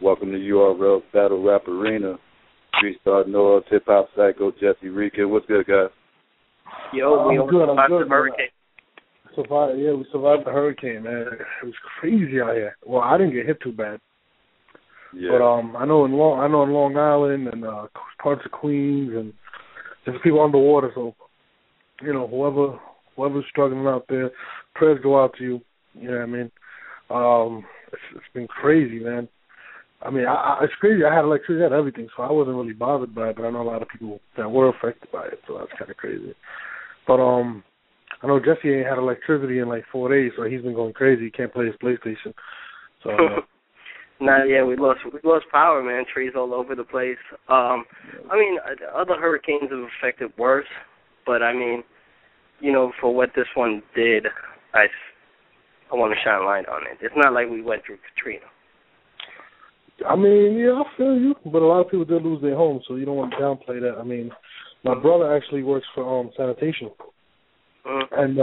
Welcome to URL BattleRapArena. Street Star Noah, Hip Hop Psycho, Jesse Rican. What's good, guys? Yo, we survived the hurricane. We survived the hurricane, man. It was crazy out here. Well, I didn't get hit too bad. Yeah. But I know in Long Island and parts of Queens and there's people underwater. So, you know, whoever's struggling out there, prayers go out to you. You know what I mean? It's been crazy, man. I mean, it's crazy. I had electricity, I had everything, so I wasn't really bothered by it. But I know a lot of people that were affected by it, so that's kind of crazy. But I know Jesse ain't had electricity in like 4 days, so he's been going crazy. He can't play his PlayStation. So. We lost power, man. Trees all over the place. I mean, other hurricanes have affected worse, but I mean, you know, for what this one did, I want to shine light on it. It's not like we went through Katrina. I mean, yeah, I feel you, but a lot of people did lose their homes, so you don't want to downplay that. I mean, my brother actually works for sanitation, and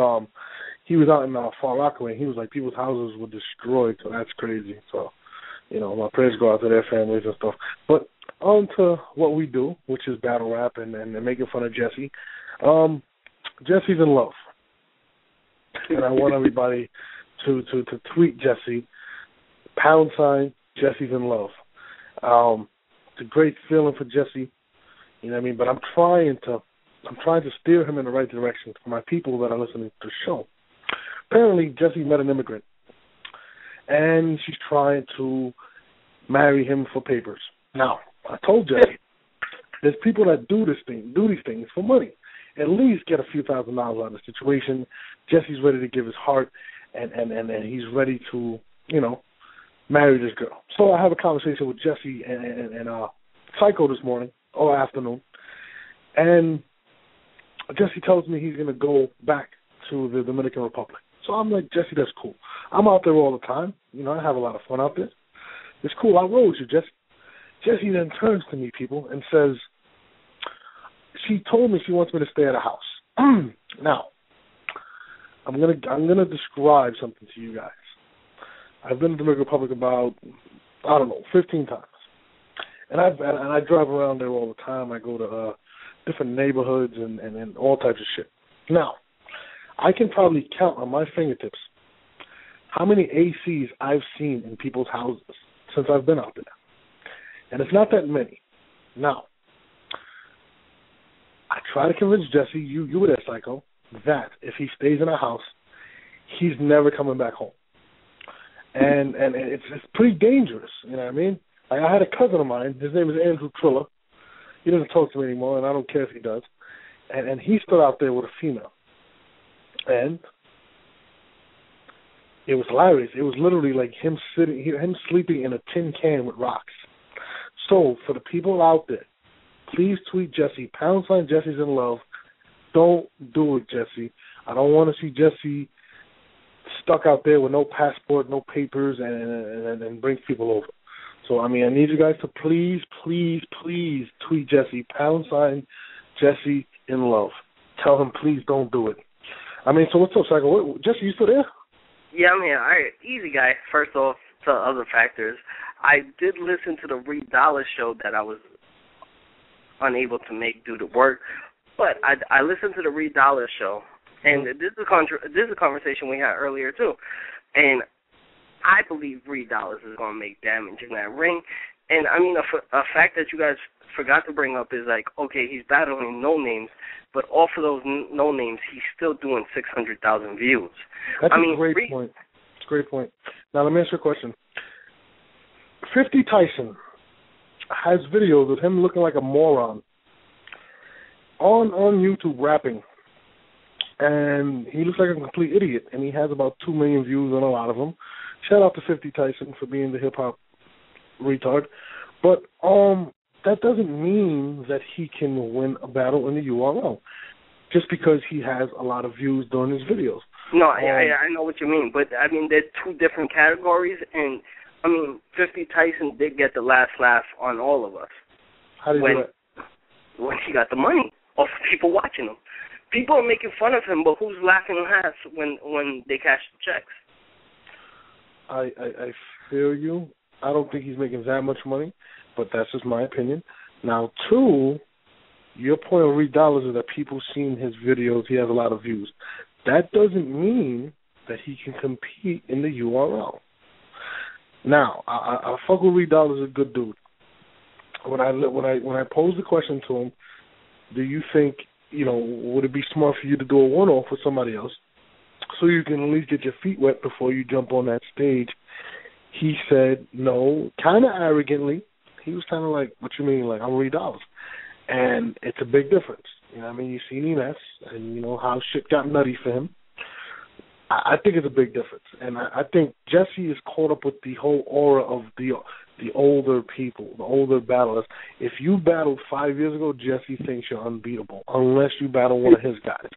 he was out in Far Rockaway, and he was like, people's houses were destroyed, so that's crazy. So, you know, my prayers go out to their families and stuff. But on to what we do, which is battle rap and making fun of Jesse. Jesse's in love, and I want everybody to tweet Jesse, # Jesse's in love. It's a great feeling for Jesse, you know what I mean? But I'm trying to steer him in the right direction for my people that are listening to the show. Apparently, Jesse met an immigrant, and she's trying to marry him for papers. Now, I told Jesse, there's people that do these things for money. At least get a few $1,000s out of the situation. Jesse's ready to give his heart, and he's ready to, you know, marry this girl. So I have a conversation with Jesse and Psycho this morning or afternoon, and Jesse tells me he's going to go back to the Dominican Republic. So I'm like, Jesse, that's cool. I'm out there all the time. You know, I have a lot of fun out there. It's cool. I'll roll with you, Jesse. Jesse then turns to me, people, and says, she told me she wants me to stay at a house. Now, I'm gonna describe something to you guys. I've been to the Dominican Republic about, 15 times. And I drive around there all the time. I go to different neighborhoods and all types of shit. Now, I can probably count on my fingertips how many ACs I've seen in people's houses since I've been out there. And it's not that many. Now, I try to convince Jesse, you were there, Psycho, that if he stays in a house, he's never coming back home. And it's pretty dangerous, you know what I mean? Like, I had a cousin of mine, his name is Andrew Triller. He doesn't talk to me anymore, and I don't care if he does. And he stood out there with a female. And it was hilarious. It was literally like him sleeping in a tin can with rocks. So, for the people out there, please tweet Jesse, # Jesse's in love. Don't do it, Jesse. I don't want to see Jesse stuck out there with no passport, no papers, and bring people over. So, I mean, I need you guys to please tweet Jesse, # Jesse in love. Tell him, please don't do it. I mean, so what's up, Psycho? Jesse, you still there? Yeah, I'm here. All right, easy guy. First off, to other factors, I did listen to the Reed Dollar show that I was unable to make due to work, but I listened to the Reed Dollar show, and this is a conversation we had earlier too, and I believe Reed Dollars is going to make damage in that ring. And I mean, a fact that you guys forgot to bring up is like, okay, he's battling no names, but off of those no names, he's still doing 600,000 views. That's a great point. It's a great point. Now let me ask you a question. 50 Tyson has videos of him looking like a moron on YouTube rapping, and he looks like a complete idiot, and he has about 2 million views on a lot of them. Shout out to 50 Tyson for being the hip-hop retard. But that doesn't mean that he can win a battle in the URL just because he has a lot of views during his videos. No, I know what you mean, but I mean, there's two different categories, and I mean, 50 Tyson did get the last laugh on all of us. How did he do that? When he got the money. off of people watching him. People are making fun of him, but who's laughing last when they cash the checks? I feel you. I don't think he's making that much money, but that's just my opinion. Now, two, your point of Reed Dollars is that people seen his videos, he has a lot of views. That doesn't mean that he can compete in the URL. Now, I fuck with Reed Dollars, a good dude. When I posed the question to him, do you think, would it be smart for you to do a one-off with somebody else so you can at least get your feet wet before you jump on that stage? He said no, kind of arrogantly. He was kind of like, what you mean? Like, I'm Reed Dollars. And it's a big difference. You know what I mean? You've seen Ines and how shit got nutty for him. I think it's a big difference. And I think Jesse is caught up with the whole aura of the older people, the older battlers. If you battled 5 years ago, Jesse thinks you're unbeatable, unless you battle one of his guys.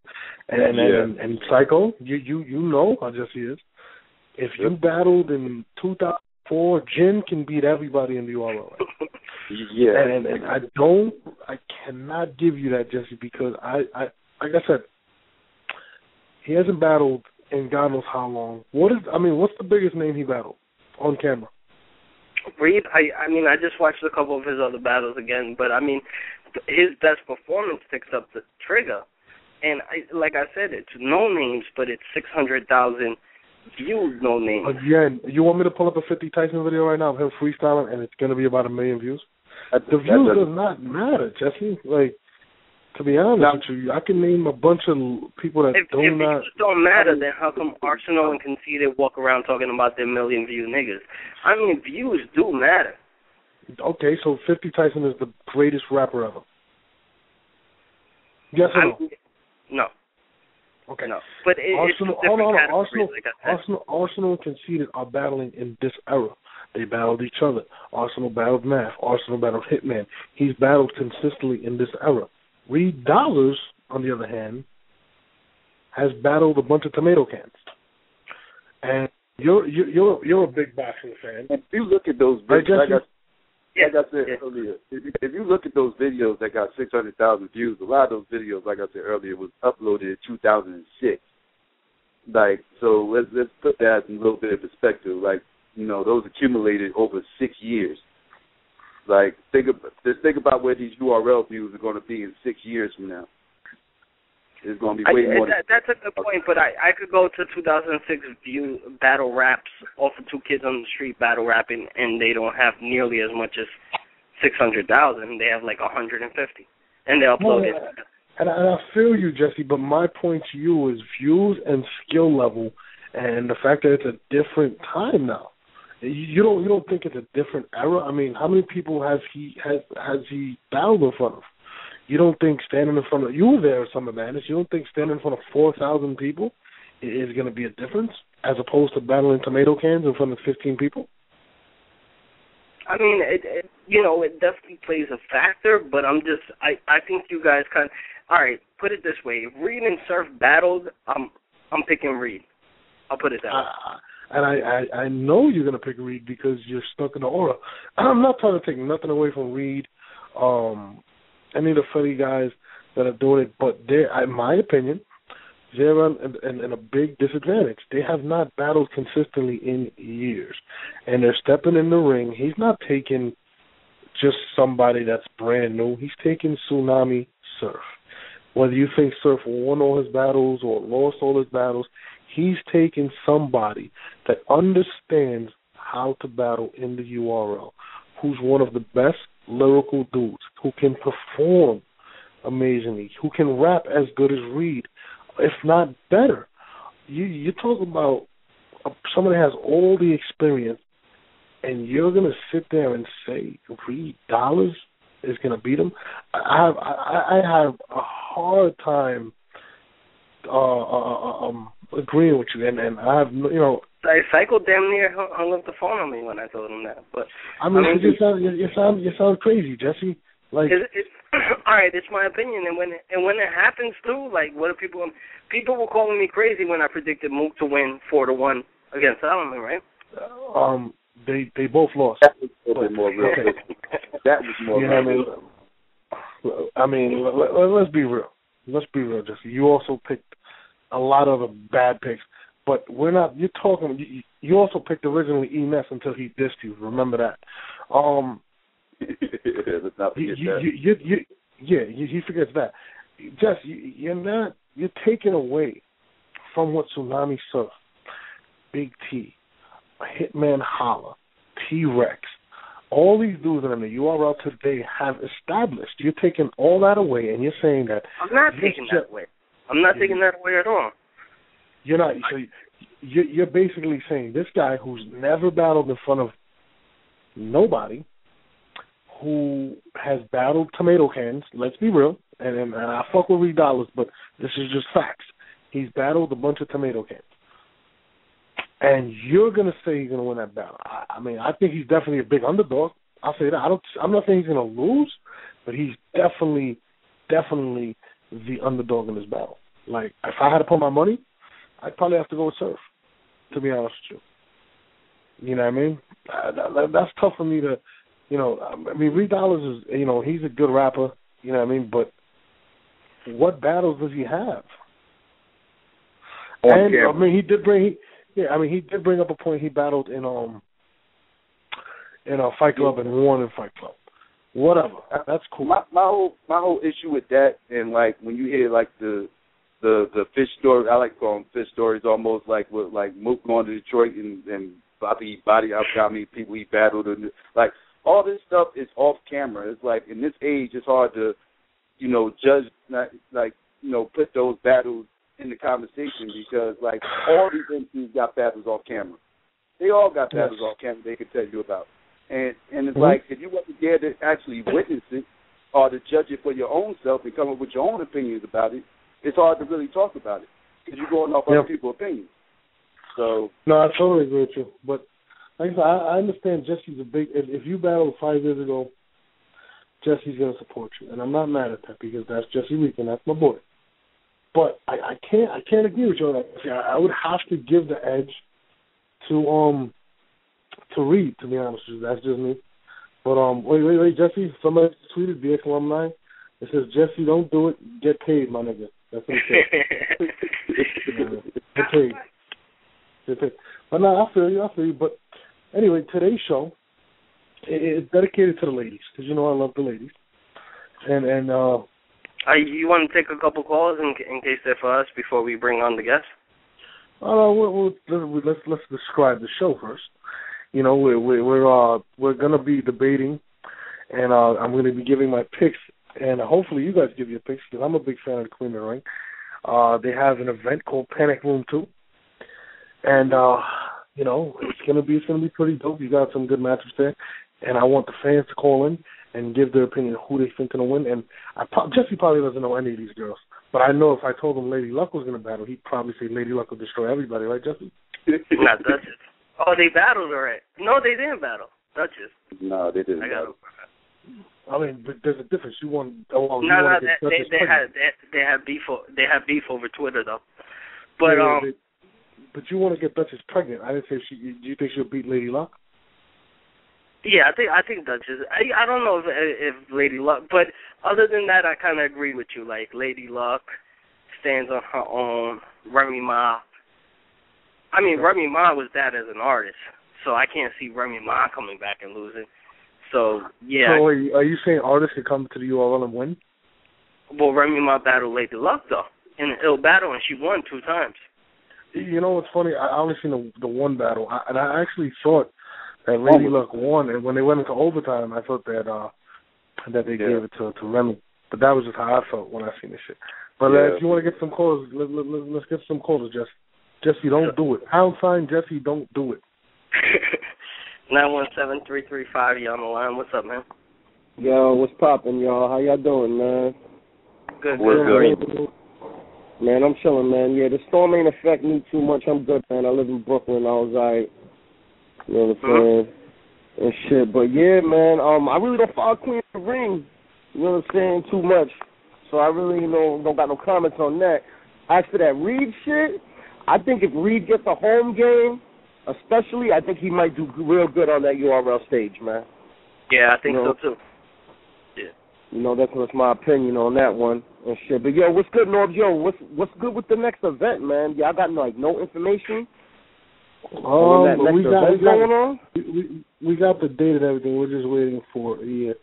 And Psycho, you know how Jesse is. If you battled in 2004, Jin can beat everybody in the URL. Yeah. And I cannot give you that, Jesse, because like I said, he hasn't battled in God knows how long. What's the biggest name he battled on camera? Reed, I just watched a couple of his other battles again, but his best performance picks up the trigger. And like I said, it's no names, but it's 600,000 views, no names. Again, you want me to pull up a 50 Tyson video right now of him freestyling, and it's going to be about 1 million views? The views does not matter, Jesse. Like, to be honest with you, I can name a bunch of people that if views don't matter, then how come Arsenal and Conceited walk around talking about their 1 million view niggas? Views do matter. Okay, so 50 Tyson is the greatest rapper ever. Yes or no? No. Okay. No. But Arsenal and Conceited are battling in this era. They battled each other. Arsenal battled Math. Arsenal battled Hitman. He's battled consistently in this era. Reed Dollars, on the other hand, has battled a bunch of tomato cans. And you're a big boxing fan. If you look at those videos, like I said earlier, if you look at those videos that got 600,000 views, a lot of those videos, like I said earlier, was uploaded in 2006. So let's put that in a little bit of perspective. Those accumulated over 6 years. Think about where these URL views are going to be in 6 years from now. It's going to be way more. That's a good point, but I could go to 2006 view battle raps off of two kids on the street battle rapping, and they don't have nearly as much as 600,000. They have 150, and they upload it. And I feel you, Jesse, but my point to you is views and skill level, and the fact that it's a different time now. You don't think it's a different era? How many people has he battled in front of? You don't think standing in front of, you were there at Summer Madness, you don't think standing in front of 4,000 people is going to be a difference as opposed to battling tomato cans in front of 15 people? It definitely plays a factor, but I think you guys all right, put it this way. If Reed and Surf battled, I'm picking Reed. I'll put it that way. And I know you're going to pick Reed because you're stuck in the aura. I'm not trying to take nothing away from Reed. Any of the funny guys that are doing it, but in my opinion, they're in a big disadvantage. They have not battled consistently in years. And they're stepping in the ring. He's not taking just somebody that's brand new. He's taking Tsunami Surf. Whether you think Surf won all his battles or lost all his battles, he's taking somebody that understands how to battle in the URL, who's one of the best lyrical dudes, who can perform amazingly, who can rap as good as Reed, if not better. You talk about somebody has all the experience, and you're going to sit there and say Reed Dollars is going to beat him? I have a hard time agreeing with you, and I have, Psycho damn near hung up the phone on me when I told him that. But you sound crazy, Jesse. It's all right. It's my opinion, and when it happens too, what are people were calling me crazy when I predicted Mook to win 4-1 against Solomon, right? They both lost. That was a little bit more realistic. That was more realistic. I mean, let's be real. Let's be real, Jesse. You also picked a lot of the bad picks, but we're not. You're talking. You also picked originally Ness until he dissed you. Remember that. Let's not forget that. He forgets that. Jesse, you're taking away from what Tsunami Surf, Big T, Hitman Holla, T-Rex, all these dudes in the URL today have established. You're taking all that away, and you're saying that... I'm not taking that away. I'm not taking that away at all. You're not. So you're basically saying this guy who's never battled in front of nobody, who has battled tomato cans, let's be real, and I fuck with Reed Dollars, but this is just facts. He's battled a bunch of tomato cans. And you're going to say he's going to win that battle. I mean, I think he's definitely a big underdog. I'll say that. I'm not saying he's going to lose, but he's definitely the underdog in this battle. Like, if I had to put my money, I'd probably have to go with Surf, to be honest with you. You know what I mean? That's tough for me to, I mean, Reed Dollars is, he's a good rapper, you know what I mean? But what battles does he have? And, I mean, he did bring up a point. He battled in a Fight Club and won in Fight Club. Whatever, that's cool. My whole issue with that, and like when you hear like the fish story, I like to call them fish stories, almost like with like Mook going to Detroit and Bobby out how many people he battled, and like all this stuff is off camera. It's like in this age, it's hard to judge, put those battles in the conversation, because like all these MCs got battles off camera. They all got battles off camera they can tell you about. And it's like if you wasn't there to actually witness it or to judge it for your own self and come up with your own opinions about it, it's hard to really talk about it because you're going off other people's opinions. So no, I totally agree with you. But like I said, I understand Jesse's a big. If you battled 5 years ago, Jesse's gonna support you, and I'm not mad at that because that's Jesse Weekend. That's my boy. But I can't agree with you on that. I would have to give the edge to Reed, to be honest with you. That's just me. But wait, Jesse, somebody tweeted, BX alumni. It says, Jesse, don't do it. Get paid, my nigga. That's what it says. Get paid. But no, I feel you. But anyway, today's show is dedicated to the ladies, because I love the ladies. And you want to take a couple calls in case they're for us before we bring on the guests? Let's describe the show first. We're gonna be debating, and I'm gonna be giving my picks, and hopefully you guys give your picks because I'm a big fan of the Queen of the Ring. They have an event called Panic Room 2, and it's gonna be pretty dope. You got some good matches there, and I want the fans to call in and give their opinion of who they think gonna win. And Jesse probably doesn't know any of these girls, but I know if I told him Lady Luck was gonna battle, he'd probably say Lady Luck will destroy everybody, right, Jesse? Not Duchess. Oh, they battled already. No, they didn't battle. Duchess. No, they didn't. I mean, but there's a difference. You want? They have beef. They have beef over Twitter though. But but you want to get Duchess pregnant? I didn't say do you think she'll beat Lady Luck? Yeah, I think Duchess. I don't know if Lady Luck, but other than that, I kind of agree with you. Like Lady Luck stands on her own. Remy Ma. I mean, Remy Ma was that as an artist, so I can't see Remy Ma coming back and losing. So, yeah. So, are you saying artists could come to the URL and win? Well, Remy Ma battled Lady Luck, though, in an ill battle, and she won 2 times. You know what's funny? I only seen the one battle, and I actually thought that Lady Luck won, and when they went into overtime, I thought that they gave it to Remy. But that was just how I felt when I seen this shit. But if you want to get some calls, let's get some calls, Jesse, don't do it. Pound sign, Jesse, don't do it. 917-335, you on the line. What's up, man? Yo, what's poppin', y'all? How y'all doing, man? Good. We're good. Man, I'm chilling, man. Yeah, the storm ain't affect me too much. I'm good, man. I live in Brooklyn. I was alright. You know what I'm saying? And shit. But yeah, man, I really don't follow Queen of the Ring. You know what I'm saying? Too much. So I really don't got no comments on that. As for that Reed shit, I think if Reed gets a home game, especially, I think he might do real good on that URL stage, man. Yeah, I think so too. Yeah. You know, that's my opinion on that one and shit. But yo, what's good, Norbs? Yo, what's good with the next event, man? Y'all got like no information? We got the date and everything. We're just waiting for the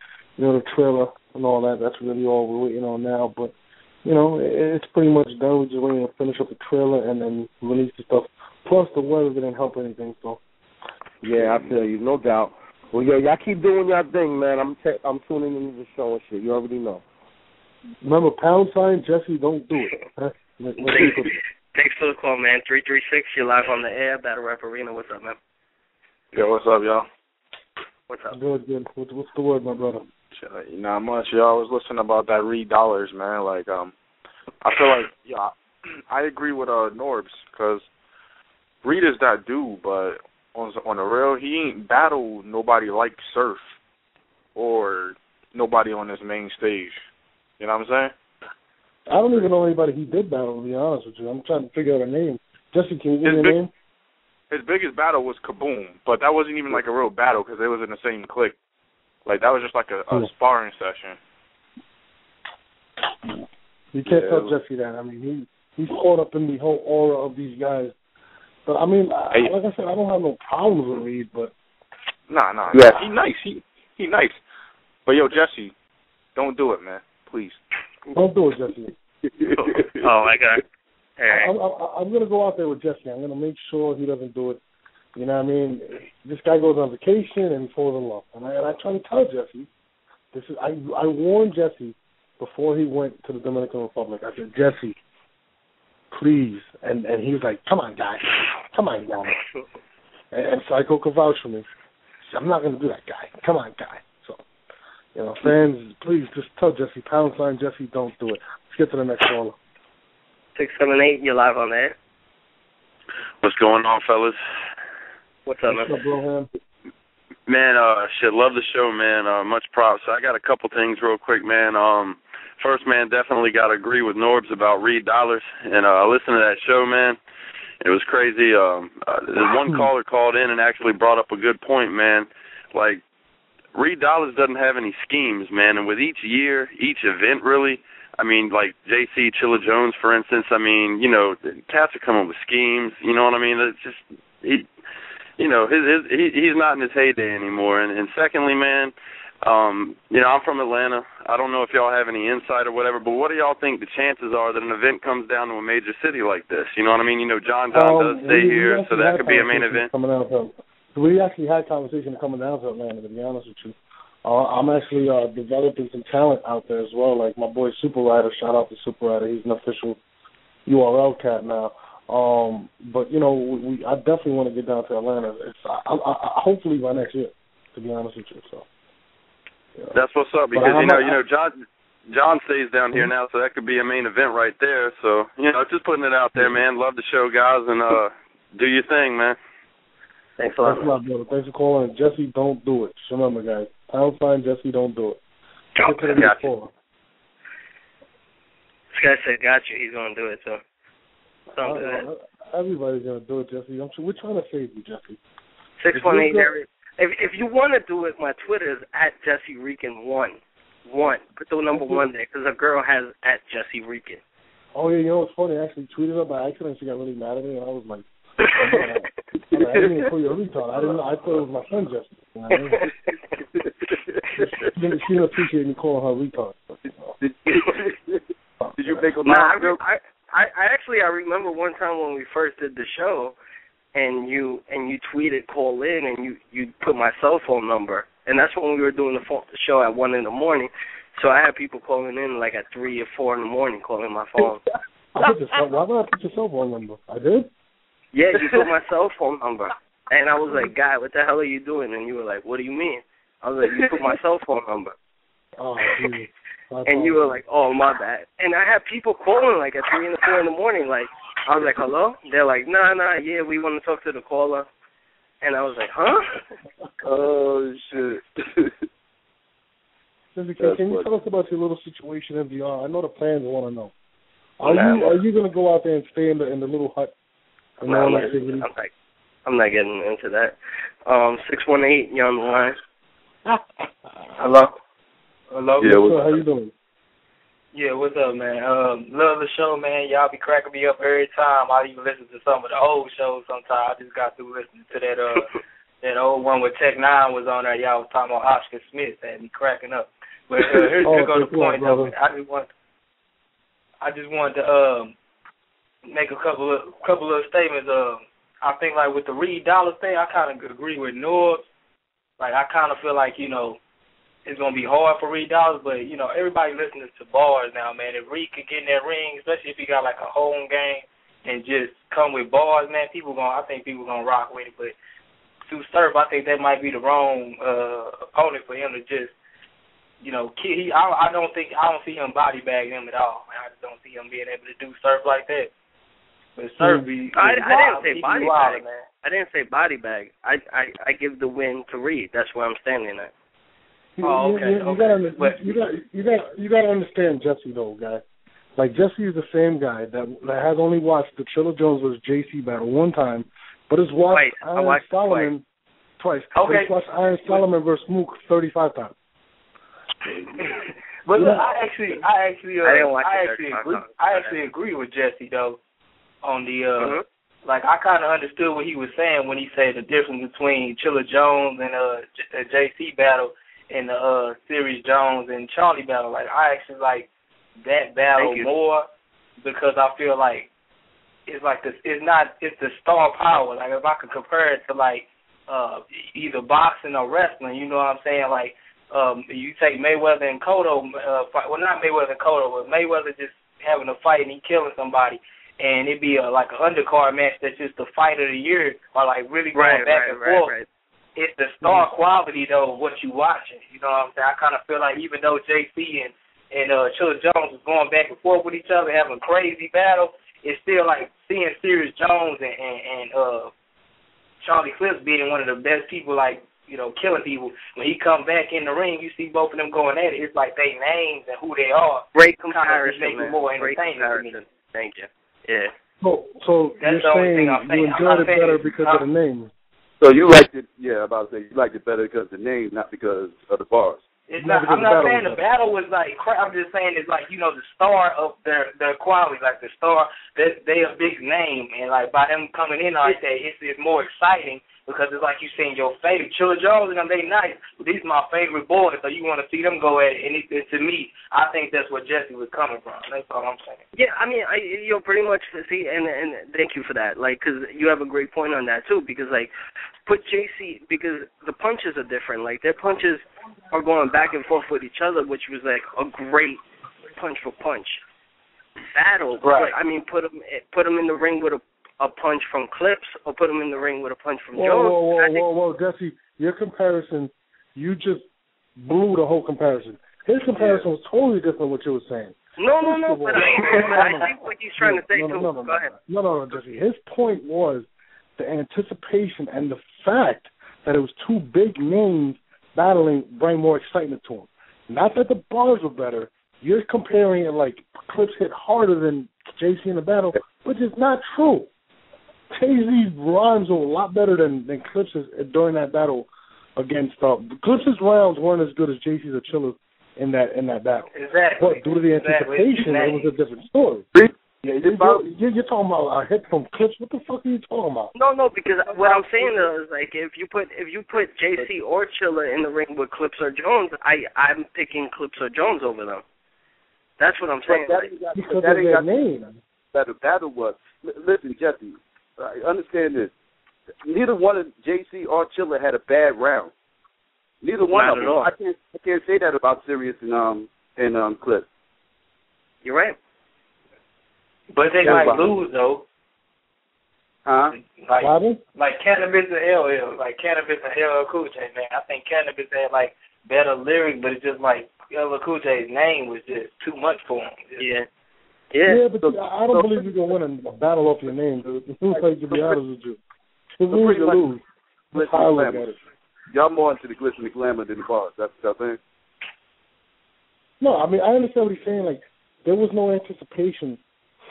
trailer and all that. That's really all we're waiting on now. But it's pretty much done. We're just waiting to finish up the trailer and then release the stuff. Plus, the weather didn't help anything. So yeah, I feel you, no doubt. Well, yo, y'all keep doing y'all thing, man. I'm tuning into the show and shit. You already know. Remember, # Jesse, don't do it. Thanks for the call, man. 336, you're live on the air. BattleRapArena. What's up, man? Yo, what's up, y'all? What's up? Good. What's the word, my brother? Not much, y'all. I was listening about that Reed Dollars, man. Like, I feel like, I agree with Norbs, because Reed is that dude, but on the real, he ain't battled nobody like Surf or nobody on this main stage. You know what I'm saying? I don't even know anybody he did battle, to be honest with you. I'm trying to figure out a name. Jesse, can you give me a name? His biggest battle was Kaboom, but that wasn't even like a real battle because they was in the same clique. Like, that was just like a sparring session. You can't tell Jesse that. I mean, he's caught up in the whole aura of these guys. But, I mean, like I said, I don't have no problems with Reed, but... Nah. Yeah. He nice. He nice. But, yo, Jesse, don't do it, man. Please. Don't do it, Jesse. Oh, I got it. I'm going to go out there with Jesse. I'm going to make sure he doesn't do it. You know what I mean? This guy goes on vacation and he falls in love. And I try to tell Jesse, I warned Jesse before he went to the Dominican Republic. I said, Jesse, please. And he was like, come on, guy. And Psycho could vouch for me. I'm not going to do that, guy. Come on, guy. So, fans, please just tell Jesse, # Jesse, don't do it. Let's get to the next caller. 678, you're live on there. What's going on, fellas? What's up, man? What's up, bro? Man, love the show, man. Much props. I got a couple things real quick, man. First, man, definitely got to agree with Norbs about Reed Dollars. And I listened to that show, man. It was crazy. One caller called in and actually brought up a good point, man. Like, Reed Dollars doesn't have any schemes, man. And with each year, each event, really, I mean, like JC Chilla Jones, for instance, I mean, cats are coming with schemes, you know what I mean? It's just, he's not in his heyday anymore. And secondly, man, I'm from Atlanta. I don't know if y'all have any insight or whatever, but what do y'all think the chances are that an event comes down to a major city like this? You know what I mean? John does stay here, so that could be a main event. We actually had conversation coming down to Atlanta, to be honest with you. I'm actually developing some talent out there as well, like my boy Super Rider. Shout out to Super Rider. He's an official URL cat now. But, I definitely want to get down to Atlanta. Hopefully by next year, to be honest with you. So. That's what's up, because, John stays down here now, so that could be a main event right there. So, just putting it out there, man. Love the show, guys, and do your thing, man. Thanks a lot. Thanks a lot, brother. Thanks for calling. Jesse, don't do it. Just remember, guys. # Jesse, don't do it. Got you. This guy said, got you. He's going to do it, so don't do it. Everybody's going to do it, Jesse. We're trying to save you, Jesse. 618 Eric. If you want to do it, my Twitter is @JesseReekin1. Put the number 1 there, because a girl has @JesseReekin. Oh, yeah, what's funny? I actually tweeted her by accident. She got really mad at me, and I was like, I didn't even call you a retard. I didn't know. I thought it was my friend Jesse. You know what I mean? She didn't appreciate me calling her retard. Did you make a I remember one time when we first did the show, and you tweeted call in, and you put my cell phone number, and that's when we were doing the show at 1 a.m. So I had people calling in like at 3 or 4 a.m. calling my phone. Why did I put your cell phone number? I did? Yeah, you put my cell phone number. And I was like, guy, what the hell are you doing? And you were like, what do you mean? I was like, you put my cell phone number. Oh, geez. And you were like, oh, my bad. And I had people calling like at 3 and 4 in the morning. Like, I was like, hello? They're like, nah, yeah, we want to talk to the caller. And I was like, huh? Oh, shit. Can you tell us about your little situation in VR? I know the fans want to know. Are you going to go out there and stay in the little hut? I'm not getting into that. 618, you're on the line. Hello? Hello? Yeah, what's up? How you doing? Yeah, what's up, man? Love the show, man. Y'all be cracking me up every time. I even listen to some of the old shows sometimes. I just got through listening to that that old one where Tech Nine was on there. Y'all was talking about Oscar Smith. That had me cracking up. But here's to go to the point, though. I just wanted to make a couple of statements. I think like with the Reed Dollar thing, I kind of agree with Norbs. Like I kind of feel like it's gonna be hard for Reed Dollars, but everybody listening to bars now, man. If Reed could get in that ring, especially if he got like a home game and just come with bars, man, I think people gonna rock with it. But through Surf, I think that might be the wrong opponent for him to just, I don't see him body bagging him at all. Man. I just don't see him being able to do Surf like that. But Surf, I didn't say body bag. Man. I didn't say body bag. I give the win to Reed. That's where I'm standing at. You gotta understand Jesse though, guy. Like Jesse is the same guy that has only watched the Chilla Jones vs. JC battle one time, but has watched Iron Solomon twice. Okay. But he's watched Iron Solomon vs. Mook 35 times. But look, I actually agree with Jesse though on the like I kind of understood what he was saying when he said the difference between Chilla Jones and JC battle and the Sirius Jones and Charlie battle. Like I actually like that battle more because I feel like it's the star power. Like if I could compare it to like either boxing or wrestling, you know what I'm saying? Like you take Mayweather and Cotto, not Mayweather and Cotto, but Mayweather just having a fight and he killing somebody, and it'd be like an undercard match that's just the fight of the year, or like really going back and forth. Right. It's the star quality, though, of what you watching. You know what I'm saying? I kind of feel like even though JC and Chilla Jones was going back and forth with each other, having a crazy battle, it's still like seeing Sirius Jones and Charlie Clips being one of the best people, like, killing people. When he come back in the ring, you see both of them going at it. It's like they names and who they are. Great comparison, make it more entertaining. Great comparison. Thank you. Yeah. So you're saying you enjoyed it better because of the name. So you liked it, about to say you liked it better because of the name, not because of the bars. I'm not saying the battle was like crap. I'm just saying it's like the star of their quality, like the star. They a big name, and like by them coming in like that, it's more exciting because it's like you seeing your favorite Chilla Jones and them. They nice, but these are my favorite boys, so you want to see them go at it. And to me, I think that's where Jesse was coming from. That's all I'm saying. Yeah, I mean, you'll pretty much see, and thank you for that, like, because you have a great point on that too, because like. Put JC, because the punches are different. Like, their punches are going back and forth with each other, which was, like, a great punch-for-punch battle. Right. But, I mean, put them in the ring with a punch from Clips or put them in the ring with a punch from Jones. Whoa, Jesse, your comparison, you just blew the whole comparison. His comparison was totally different what you were saying. No, but I think what he's trying to say, too. Go ahead. No, Jesse. His point was the anticipation and the fact that it was two big names battling bring more excitement to him. Not that the bars were better. You're comparing it like Clips hit harder than JC in the battle, which is not true. Jay-Z's rhymes were a lot better than Clips' during that battle against Clips' rounds weren't as good as JC's or Chilla's in that battle. Exactly. But due to the anticipation, it was a different story. Yeah, you're talking about a hit from Clips. What the fuck are you talking about? No, because what I'm saying is like if you put JC or Chilla in the ring with Clips or Jones, I'm picking Clips or Jones over them. That's what I'm saying. Because of their name. That the battle was. Listen, Jesse, understand this. Neither one of JC or Chilla had a bad round. Neither one of them. I can't say that about Sirius and Clips. You're right. But they might lose though. Huh? Like Cannabis and LL, like Cannabis and LL Cool J, man. I think Cannabis had like better lyrics, but it's just like LL Cool J's name was just too much for him. Yeah, but I don't believe you're gonna win a battle off your name, dude. Like, to be honest with you, lose. Y'all more into the glitz and the glamour than the bars. That's what I'm saying. No, I mean I understand what he's saying. Like there was no anticipation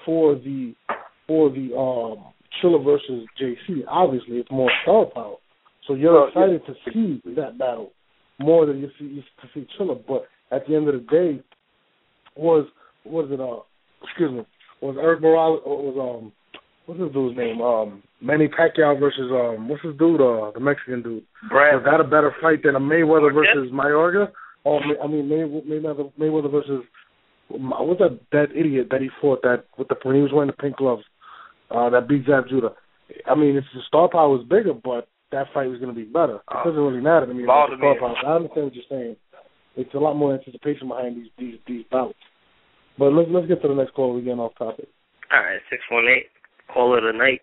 for the Chilla versus JC. Obviously, it's more star power, so you're excited to see that battle more than you see Chilla. But at the end of the day was Eric Morales, what's this dude's name? Manny Pacquiao versus what's this dude? The Mexican dude. Was that a better fight than a Mayweather versus Mayorga? Or Mayweather versus what's that idiot that he fought that when he was wearing the pink gloves that beat Zab Judah? I mean, it's the star power was bigger, but that fight was going to be better. It doesn't really matter to me about the star power. I understand what you're saying. It's a lot more anticipation behind these bouts. But let's get to the next call. We're getting off topic. All right, 618. Call it a night.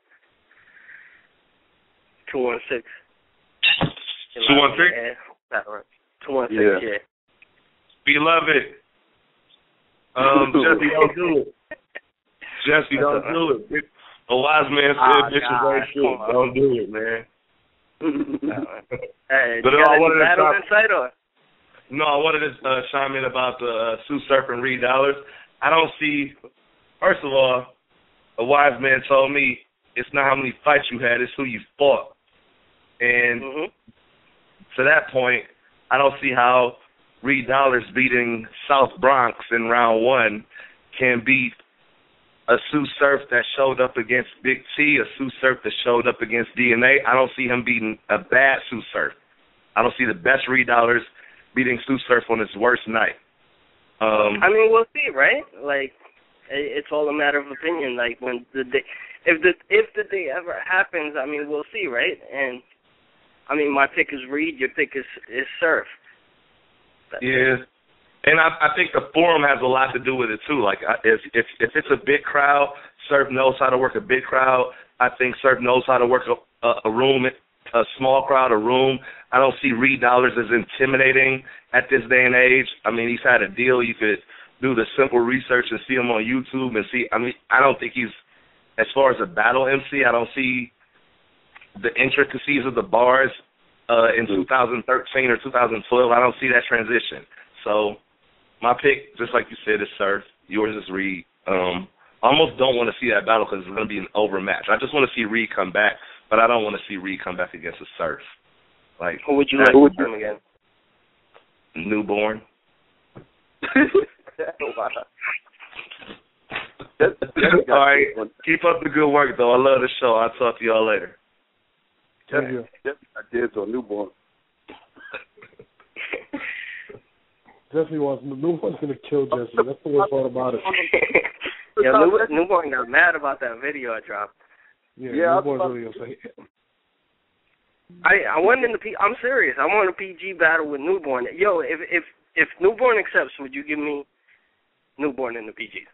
216. 216? 216, yeah. Beloved. Jesse, don't do it. Jesse, don't do it. A wise man said, bitches ain't shit. Don't do it, man. Hey, but you got any battle insight, or? No, I wanted to chime in about the Sue Surf and Reed Dollars. I don't see, first of all, a wise man told me it's not how many fights you had, it's who you fought. And to that point, I don't see how Reed Dollars beating South Bronx in round 1 can beat a Sue Surf that showed up against Big T, a Sue Surf that showed up against DNA. I don't see him beating a bad Sue Surf. I don't see the best Reed Dollars beating Sue Surf on his worst night. I mean, we'll see, right? Like, it's all a matter of opinion. Like, when the day, if the day ever happens, I mean, we'll see, right? And I mean, my pick is Reed, your pick is Surf. Yeah, and I think the forum has a lot to do with it too. Like, if it's a big crowd, Surf knows how to work a big crowd. I think Surf knows how to work a room, a small crowd, a room. I don't see Reed Dollars as intimidating at this day and age. I mean, he's had a deal. You could do the simple research and see him on YouTube and see. I mean, I don't think he's, as far as a battle MC, I don't see the intricacies of the bars in 2013 or 2012. I don't see that transition. So my pick, just like you said, is Surf. Yours is Reed. I almost don't want to see that battle because it's going to be an overmatch. I just want to see Reed come back, but I don't want to see Reed come back against a Surf. Like, who would you like to him again? NuBorn. All right. Keep up the good work, though. I love the show. I'll talk to y'all later. Thank you. I did to a NuBorn. Jesse wants NuBorn's gonna kill Jesse. That's the worst part about it. Yeah, NuBorn got mad about that video I dropped. Yeah, NuBorn's really upset. I went in the I'm serious. I want a PG battle with NuBorn. Yo, if NuBorn accepts, would you give me NuBorn in the PG?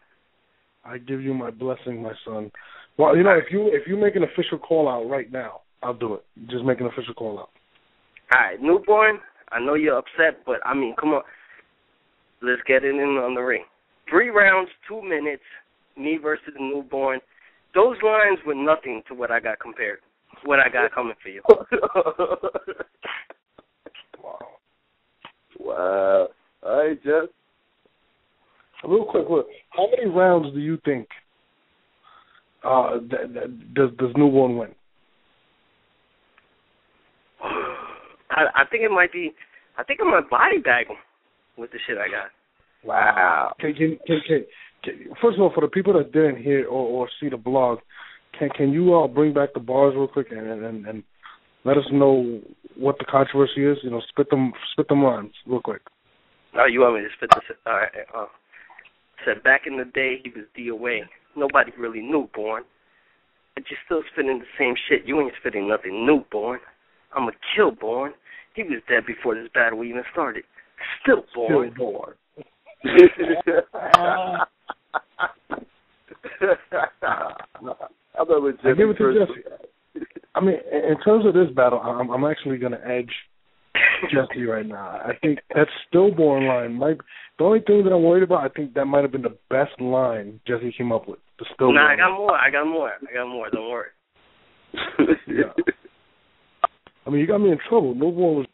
I give you my blessing, my son. Well, you know, if you make an official call out right now, I'll do it. Just make an official call out. All right, NuBorn, I know you're upset, but I mean, come on. Let's get it in on the ring. 3 rounds, 2 minutes, me versus NuBorn. Those lines were nothing to what I got compared. What I got coming for you. Wow. All right, Jeff. Real quick, look. How many rounds do you think does NuBorn win? I think it might be. I think I might body bag him with the shit I got. Wow. Can first of all, for the people that didn't hear or see the blog, can you bring back the bars real quick and let us know what the controversy is? You know, spit them lines real quick. Oh, you want me to spit this? All right. Said back in the day he was DOA. Nobody really knew Born. But you're still spitting the same shit. You ain't spitting nothing new, Born. I'm a kill Born. He was dead before this battle even started. Still Born. Still Born. I give it to Jesse. I mean, in terms of this battle, I'm actually going to edge Jesse right now. I think that stillborn line the only thing that I'm worried about, I think that might have been the best line Jesse came up with. The stillborn. Nah, I got more. Don't worry. Yeah. I mean, you got me in trouble. NuBorn was.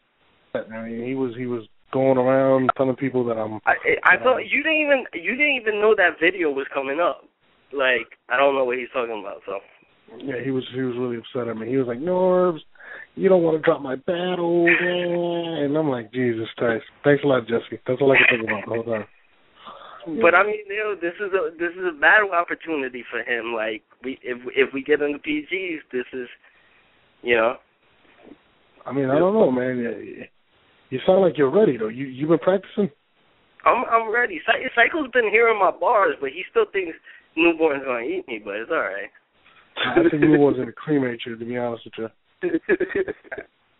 I mean, he was going around telling people that I'm. I thought you didn't even know that video was coming up. Like, I don't know what he's talking about. So. Yeah, he was really upset at me. He was like, Norbs, you don't want to drop my battle. And I'm like, Jesus Christ. Thanks a lot, Jesse. That's all I can think about the whole time. But I mean, this is a battle opportunity for him. Like, if we get into PGs, this is, I mean, I don't know, man. You sound like you're ready though. You've been practicing? I'm ready. Psycho's been hearing my bars, but he still thinks NuBorn's gonna eat me. But it's all right. I think NuBorn's gonna cremate you, to be honest with you.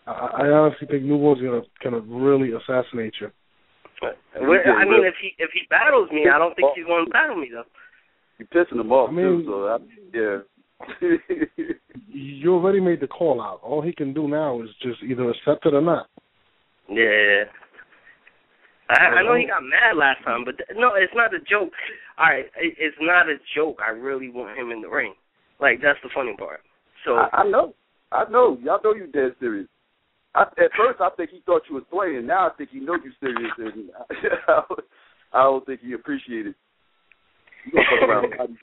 I honestly think NuBorn's gonna really assassinate you. I mean, if he battles me, I don't think he's going to battle me though. You're pissing him off too, so yeah. You already made the call out. All he can do now is just either accept it or not. Yeah. I know he got mad last time, but no, it's not a joke. All right, it's not a joke. I really want him in the ring. Like, that's the funny part. So I know. Y'all know you dead serious. At first, I think he thought you was playing. Now I think he knows you serious, and I don't think he appreciated. You gonna fuck around?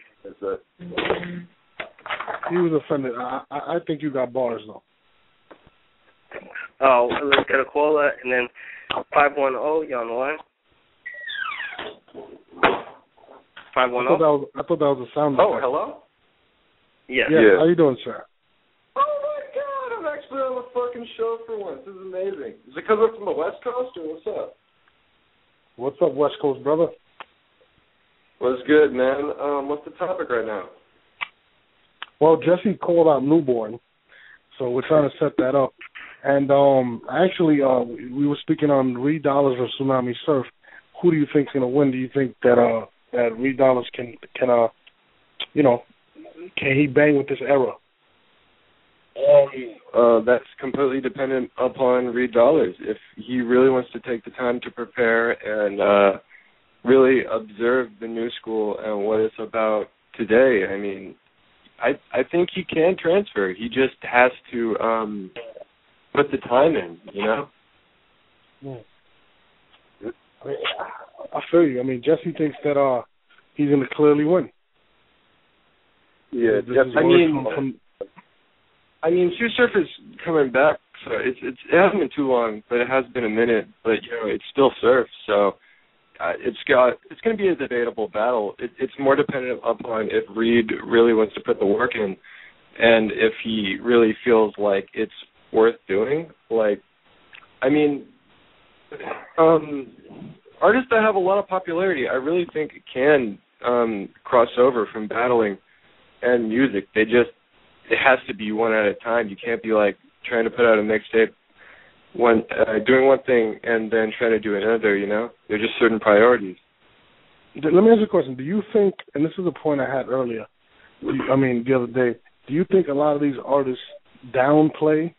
He was offended. I think you got bars though. Oh, let's get a caller, and then 510. You on the line? 510. I thought that was a sound. Oh, hello. Yeah. How you doing, sir? Oh my God, I'm actually on the fucking show for once. This is amazing. Is it because I'm from the West Coast or what's up? What's up, West Coast brother? What's good, man? What's the topic right now? Well, Jesse called out NuBorn, so we're trying to set that up. And actually, we were speaking on Reed Dollars or Tsunami Surf. Who do you think's gonna win? Do you think that Reed Dollars can he bang with this era? That's completely dependent upon Reed Dollars. If he really wants to take the time to prepare and really observe the new school and what it's about today, I mean, I think he can transfer. He just has to put the time in, Yeah. I feel you. I mean, Jesse thinks that he's going to clearly win. Yeah, I mean, Sue Surf is coming back, so it hasn't been too long, but it has been a minute. But it's still Surf, so it's going to be a debatable battle. It's more dependent upon if Reed really wants to put the work in, and if he really feels like it's worth doing. Like, I mean, artists that have a lot of popularity, I really think can cross over from battling and music. It has to be one at a time. You can't be like trying to put out a mixtape, doing one thing and then trying to do another, They're just certain priorities. Let me ask you a question. Do you think, and this is a point I had earlier, the other day, do you think a lot of these artists downplay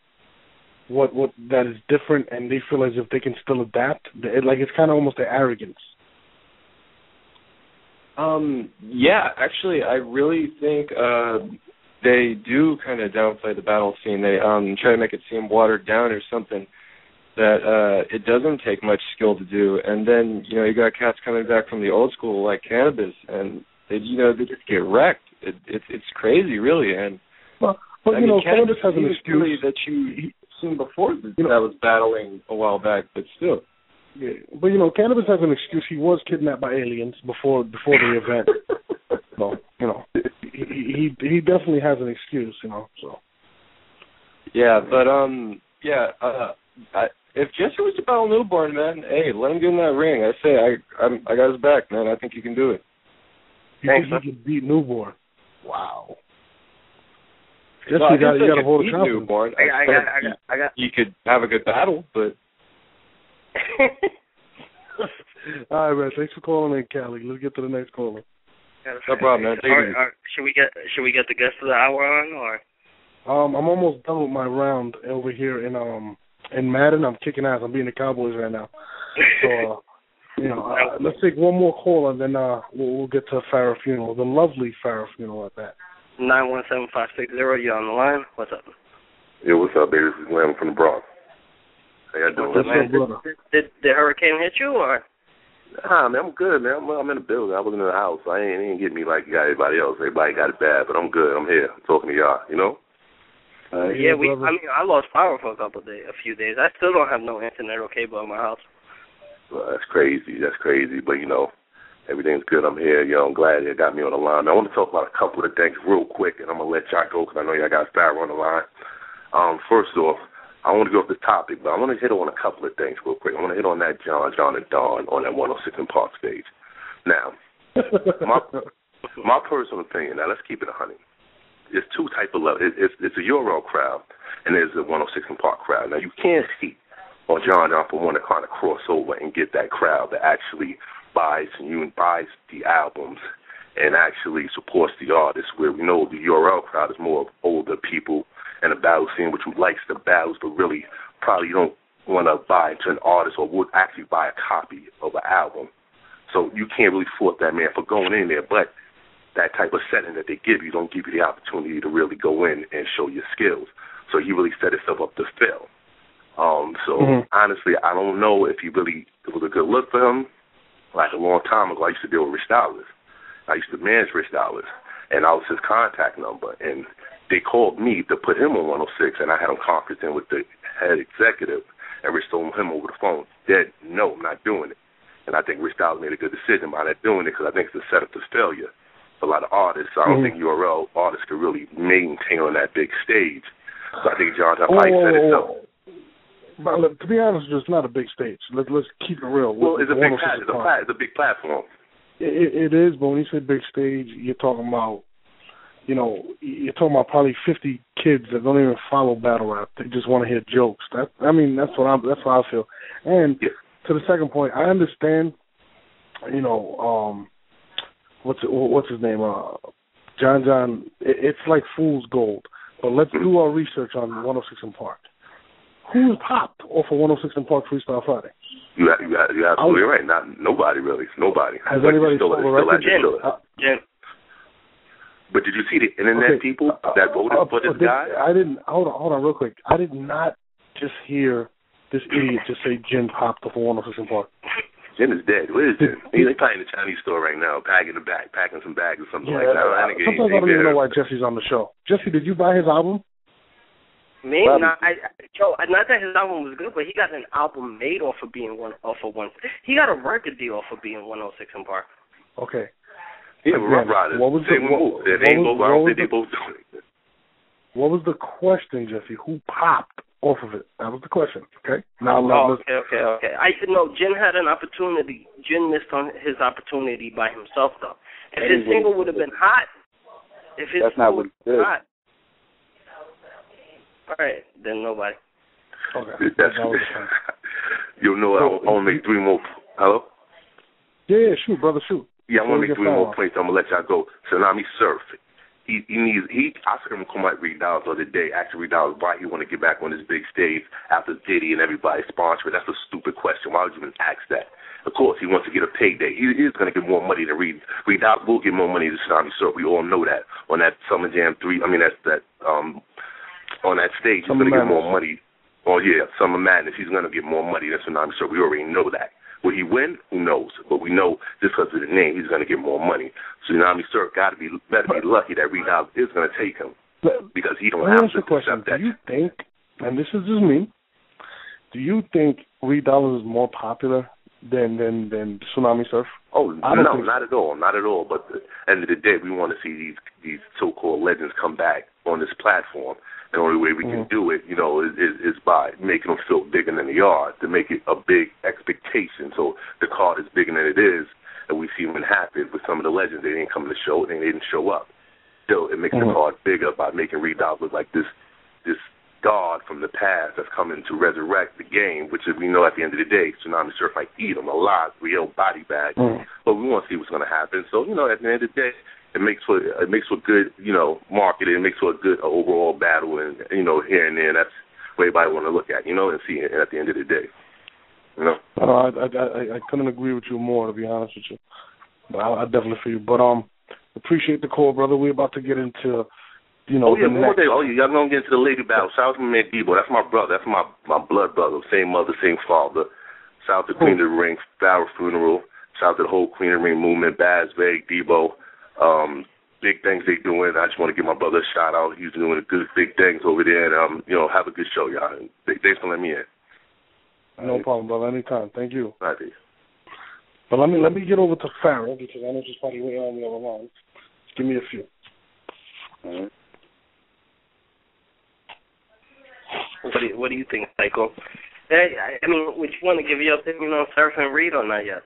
what that is different and they feel as if they can still adapt? It's kind of almost their arrogance. Yeah, actually, I really think they do kind of downplay the battle scene. They try to make it seem watered down or something that it doesn't take much skill to do. And then, you got cats coming back from the old school like Cannabis, and they just get wrecked. It's crazy, really. And Cannabis has an excuse that you seen before that was battling a while back, but still. Yeah, but Cannabis has an excuse. He was kidnapped by aliens before the event. So he definitely has an excuse, So. Yeah, but if Jesse was to battle NuBorn, man, hey, let him get in that ring. I say I got his back, man. I think he can do it. You think he can beat NuBorn? Wow. Jesse, you got to hold the confidence. NuBorn. I got. You could have a good battle, but. All right, man. Thanks for calling in, Callie. Let's get to the next caller. No problem, man. Should we get the guest of the hour on, or? I'm almost done with my round over here in Madden. I'm kicking ass. I'm beating the Cowboys right now. So let's take one more call and then we'll get to Phara funeral, the lovely Phara funeral at that. 917-560. You on the line? What's up? Yeah, what's up, baby? This is Lamb from the Bronx. How y'all doing? What's up, brother? Did the hurricane hit you, or? Nah, man, I'm good, man. I'm in the building. I wasn't in the house. So it ain't get me like you got everybody else. Everybody got it bad, but I'm good. I'm here. I'm talking to y'all, Yeah, I lost power for a few days. I still don't have no internet or cable in my house. Well, that's crazy. But, everything's good. I'm here. I'm glad you got me on the line. I want to talk about a couple of things real quick, and I'm going to let y'all go because I know y'all got Phara on the line. First off, I want to go off the topic, but I want to hit on a couple of things real quick. I want to hit on that John and Dawn on that 106 in Park stage. Now, my personal opinion, now let's keep it 100. There's two type of levels. It's a Euro crowd, and there's a 106 in Park crowd. Now, you can't hate on John for one to kind of cross over and get that crowd that actually buys the albums and actually supports the artists, where we know the Euro crowd is more of older people and a battle scene, which likes the battles, but really probably don't want to buy into an artist or would actually buy a copy of an album. So you can't really fault that man for going in there, but that type of setting that they give you don't give you the opportunity to really go in and show your skills. So he really set himself up to fail. Honestly, I don't know if it was a good look for him. Like a long time ago, I used to deal with Rich Dollars. I used to manage Rich Dollars, and I was his contact number. And they called me to put him on 106, and I had him conferenced in with the head executive, and Rich told him over the phone, "Dad, no, I'm not doing it." And I think Rich Dollars made a good decision by not doing it because I think it's a setup to failure for a lot of artists. So I don't think URL artists could really maintain on that big stage. So I think John probably set it up. But look, to be honest, it's not a big stage. Let's keep it real. Well, it's a big platform. It is, but when you say big stage, you're talking about, probably 50 kids that don't even follow battle rap. They just want to hear jokes. That's how I feel. And to the second point, I understand. What's his name? John. It's like fool's gold. But let's do our research on 106 in Park. Who's popped off of 106 in Park Freestyle Friday? You're absolutely right. Nobody really. Nobody. Has anybody sold a record? Jen. But did you see the internet people that voted for this guy? I didn't. Hold on, real quick. I did not just hear this idiot just say Jen popped off of 106 in Park. Jen is dead. Where is Jen? He's probably in the Chinese store right now, packing some bags or something like that. Sometimes I don't even know why Jesse's on the show. Jesse, did you buy his album? Me? Not that his album was good, but he got an album made off of being one. He got a record deal off of being 106 in Park. Okay. Yeah, Rough Riders. What was the question, Jesse? Who popped off of it? That was the question. Okay. Okay. Jen had an opportunity. Jen missed on his opportunity by himself, though. If his single would have been hot, hot. All right, then nobody. Okay. I want to make 3 more. Hello? Yeah, shoot, brother, shoot. Yeah, I want to make 3 more points. I'm going to let y'all go. Tsunami Surf. I saw him come out Reed Dollars the other day, actually Reed Dollars why he want to get back on this big stage after Diddy and everybody sponsoring. That's a stupid question. Why would you even ask that? Of course, he wants to get a payday. He is going to get more money than Reed. Reed Dollars will get more money than Tsunami Surf. We all know that. On that Summer Jam 3, on that stage, he's going to get more money. Oh, yeah, Summer Madness, he's going to get more money than Tsunami Surf. We already know that. Will he win? Who knows? But we know just because of the name, he's going to get more money. Tsunami Surf better be lucky that Reed Dollars is going to take him because he don't have to accept that. Do you think, and this is just me, do you think Reed Dollars is more popular than Tsunami Surf? Oh, no, not at all. Not at all. But at the end of the day, we want to see these so-called legends come back on this platform. The only way we can do it, is by making them feel bigger than they are, to make it a big expectation. So the card is bigger than it is, and we see what happened with some of the legends. They didn't come to the show, they didn't show up. Still, it makes the card bigger by making Reed Dollars look like this god from the past that's coming to resurrect the game, which is, we know at the end of the day, Tsunami Surf might eat them alive, real body bag. But we want to see what's going to happen. So, at the end of the day, it makes for good, marketing. It makes for a good overall battle, and here and there. That's what everybody want to look at, and see it at the end of the day. I couldn't agree with you more, to be honest with you. But I definitely feel you. But appreciate the call, brother. We're about to get into, one more day. Y'all gonna get into the lady battle. Shout out to my man Debo. That's my brother. That's my blood brother. Same mother, same father. Shout out to Queen of the Ring, Phara Funeral. Shout out to the whole Queen of the Ring movement, Baz, Veg, Debo. big things they doing. I just want to give my brother a shout out. He's doing good big things over there, and have a good show, y'all. And thanks for letting me in. No problem, brother. Anytime. Thank you. All right, peace. But let me get over to Phara because I know she's probably waiting on the other line. Just give me a few. All right. What do you think, Michael? I mean, would you want to give your opinion on Surf and Reed or not yet?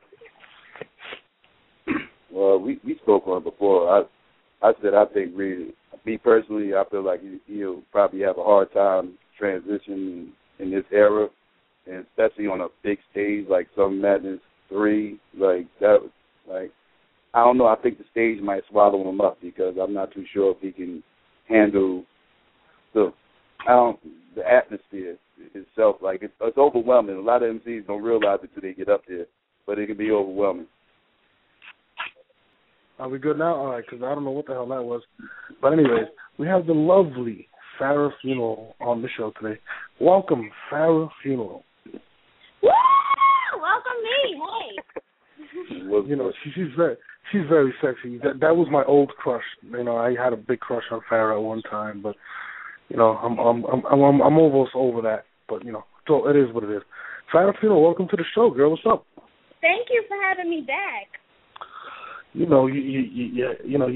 Well, we spoke on it before. I said I think Reed. Me personally, I feel like he'll probably have a hard time transitioning in this era, and especially on a big stage like Summer Madness 3, like that. Like I don't know. I think the stage might swallow him up because I'm not too sure if he can handle the atmosphere itself. Like it's overwhelming. A lot of MCs don't realize it till they get up there, but it can be overwhelming. Are we good now? All right, because I don't know what the hell that was. But anyways, we have the lovely Phara Funeral on the show today. Welcome, Phara Funeral. Woo! Welcome me. Hey. She's very sexy. That was my old crush. I had a big crush on Phara at one time, but I'm almost over that. But so it is what it is. Phara Funeral, welcome to the show, girl. What's up? Thank you for having me back. You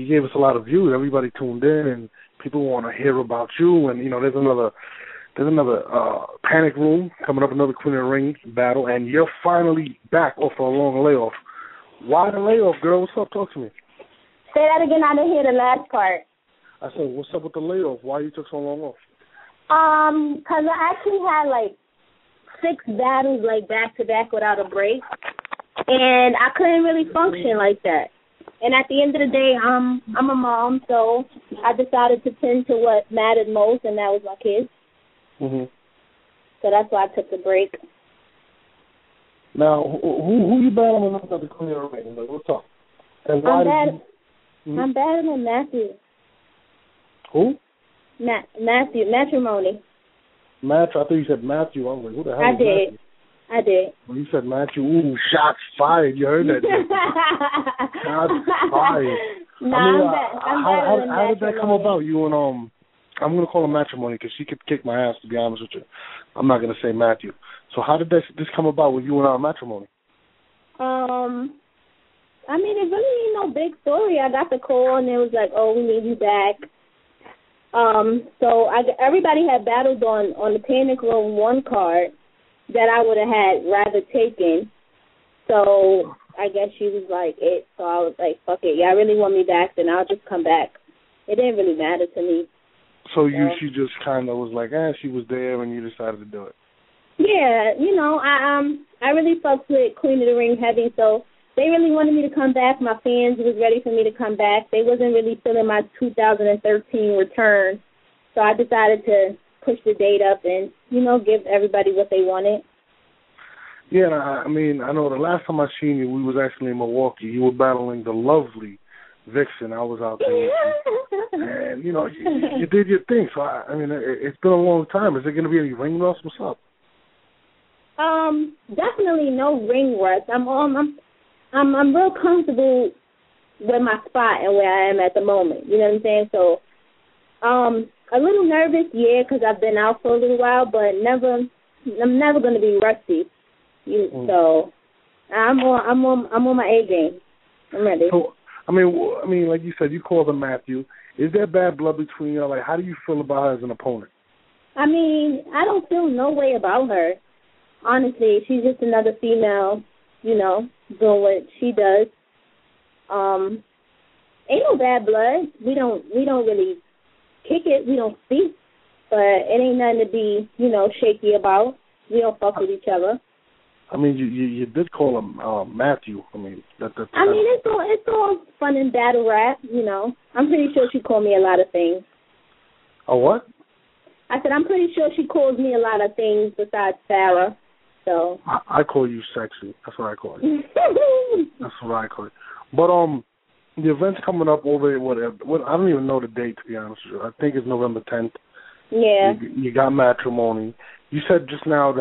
gave us a lot of views. Everybody tuned in, and people want to hear about you. And there's another Panic Room coming up, another Queen of the Ring battle, and you're finally back off a long layoff. Why the layoff, girl? What's up? Talk to me. Say that again. I didn't hear the last part. I said, what's up with the layoff? Why you took so long off? 'Cause I actually had like 6 battles like back to back without a break, and I couldn't really function like that. And at the end of the day, I'm a mom, so I decided to tend to what mattered most, and that was my kids. Mhm. So that's why I took the break. Now, who you battling up at the Queen of the Ring? Like, what's up? And why I'm battling Matthew. Who? Matthew. Matrimony. I thought you said Matthew. I was like, who the hell is Matthew? I did. When you said Matthew, shots fired. You heard that? Shots fired. How did that come about? You and I'm gonna call him Matrimony because she could kick my ass. To be honest with you, I'm not gonna say Matthew. So how did this come about with you and Matrimony? I mean, it really ain't no big story. I got the call and it was like, oh, we need you back. So everybody had battles on the Panic Room 1 card that I would have had rather taken. So I guess she was like it. So I was like, fuck it. Y'all really want me back, then I'll just come back. It didn't really matter to me. So she just kind of was like, she was there and you decided to do it. Yeah, I really fucked with Queen of the Ring heavy, so they really wanted me to come back. My fans was ready for me to come back. They wasn't really feeling my 2013 return, so I decided to push the date up and, give everybody what they wanted. Yeah, I mean, I know the last time I seen you, we was actually in Milwaukee. You were battling the lovely Vixen. I was out there. And, you did your thing. So, I mean, it's been a long time. Is there going to be any ring rust? What's up? Definitely no ring rust. I'm real comfortable with my spot and where I am at the moment. You know what I'm saying? So, a little nervous, yeah, because I've been out for a little while, but I'm never going to be rusty. So, I'm on my A game. I'm ready. So, I mean, like you said, you called him Matthew. Is there bad blood between you? Like, how do you feel about her as an opponent? I mean, I don't feel no way about her. Honestly, she's just another female, doing what she does. Ain't no bad blood. We don't really kick it. We don't speak, but it ain't nothing to be, shaky about. We don't fuck with each other. I mean, you did call him Matthew. I mean, it's all fun and battle rap. I'm pretty sure she called me a lot of things. A what? I said I'm pretty sure she calls me a lot of things besides Phara. So I call you sexy. That's what I call you. That's what I call you. But the event's coming up over I don't even know the date, to be honest with you. I think it's November 10th. Yeah. You got Matrimony. You said just now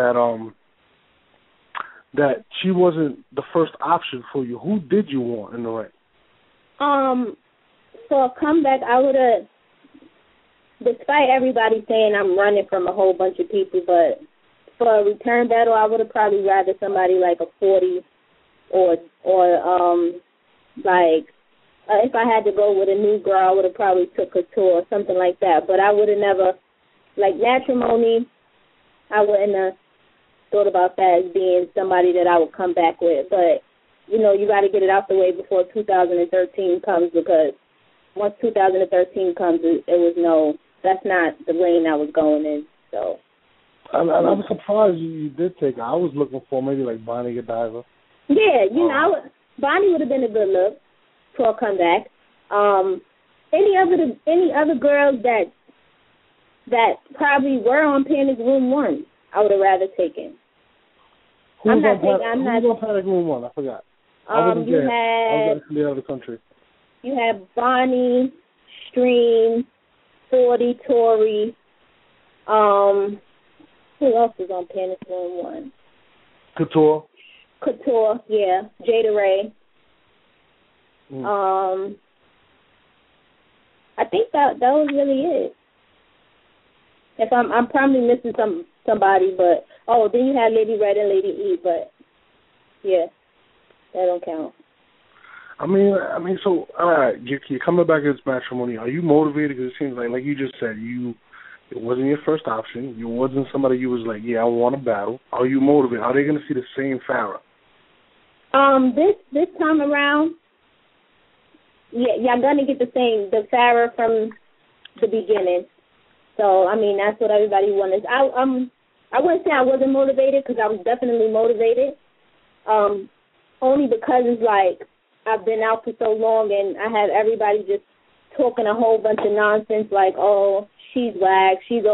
that she wasn't the first option for you. Who did you want in the ring? for a comeback, I would have, despite everybody saying I'm running from a whole bunch of people, but for a return battle, I would have probably rather somebody like a 40 or if I had to go with a new girl, I would have probably took Couture or something like that. But I would have never, like Matrimony, I wouldn't have thought about that as being somebody that I would come back with. But, you know, you got to get it out the way before 2013 comes, because once 2013 comes, that's not the lane I was going in. So I'm surprised you did take her. I was looking for maybe like Bonnie Godiva. Yeah, Bonnie would have been a good look for a comeback. Any other girls that probably were on Panic Room 1, I would have rather taken. Who's on Panic Room 1? I forgot. I wasn't there. I was actually out of the country. You had Bonnie, Stream, 40, Tori. Who else is on Panic Room 1? Couture, yeah. Jada Ray. I think that was really it. If I'm probably missing somebody, but then you had Lady Red and Lady E, but yeah, that don't count. I mean, so all right, you're coming back against Matrimony. Are you motivated? Because it seems like you just said, it wasn't your first option. You wasn't somebody you was like, I want to battle. Are you motivated? Are they going to see the same Phara? This time around, y'all gonna get the Phara from the beginning. So I mean, that's what everybody wanted. I wouldn't say I wasn't motivated, because I was definitely motivated. Only because it's like I've been out for so long, and I had everybody just talking a whole bunch of nonsense, like, oh, she's whack, she's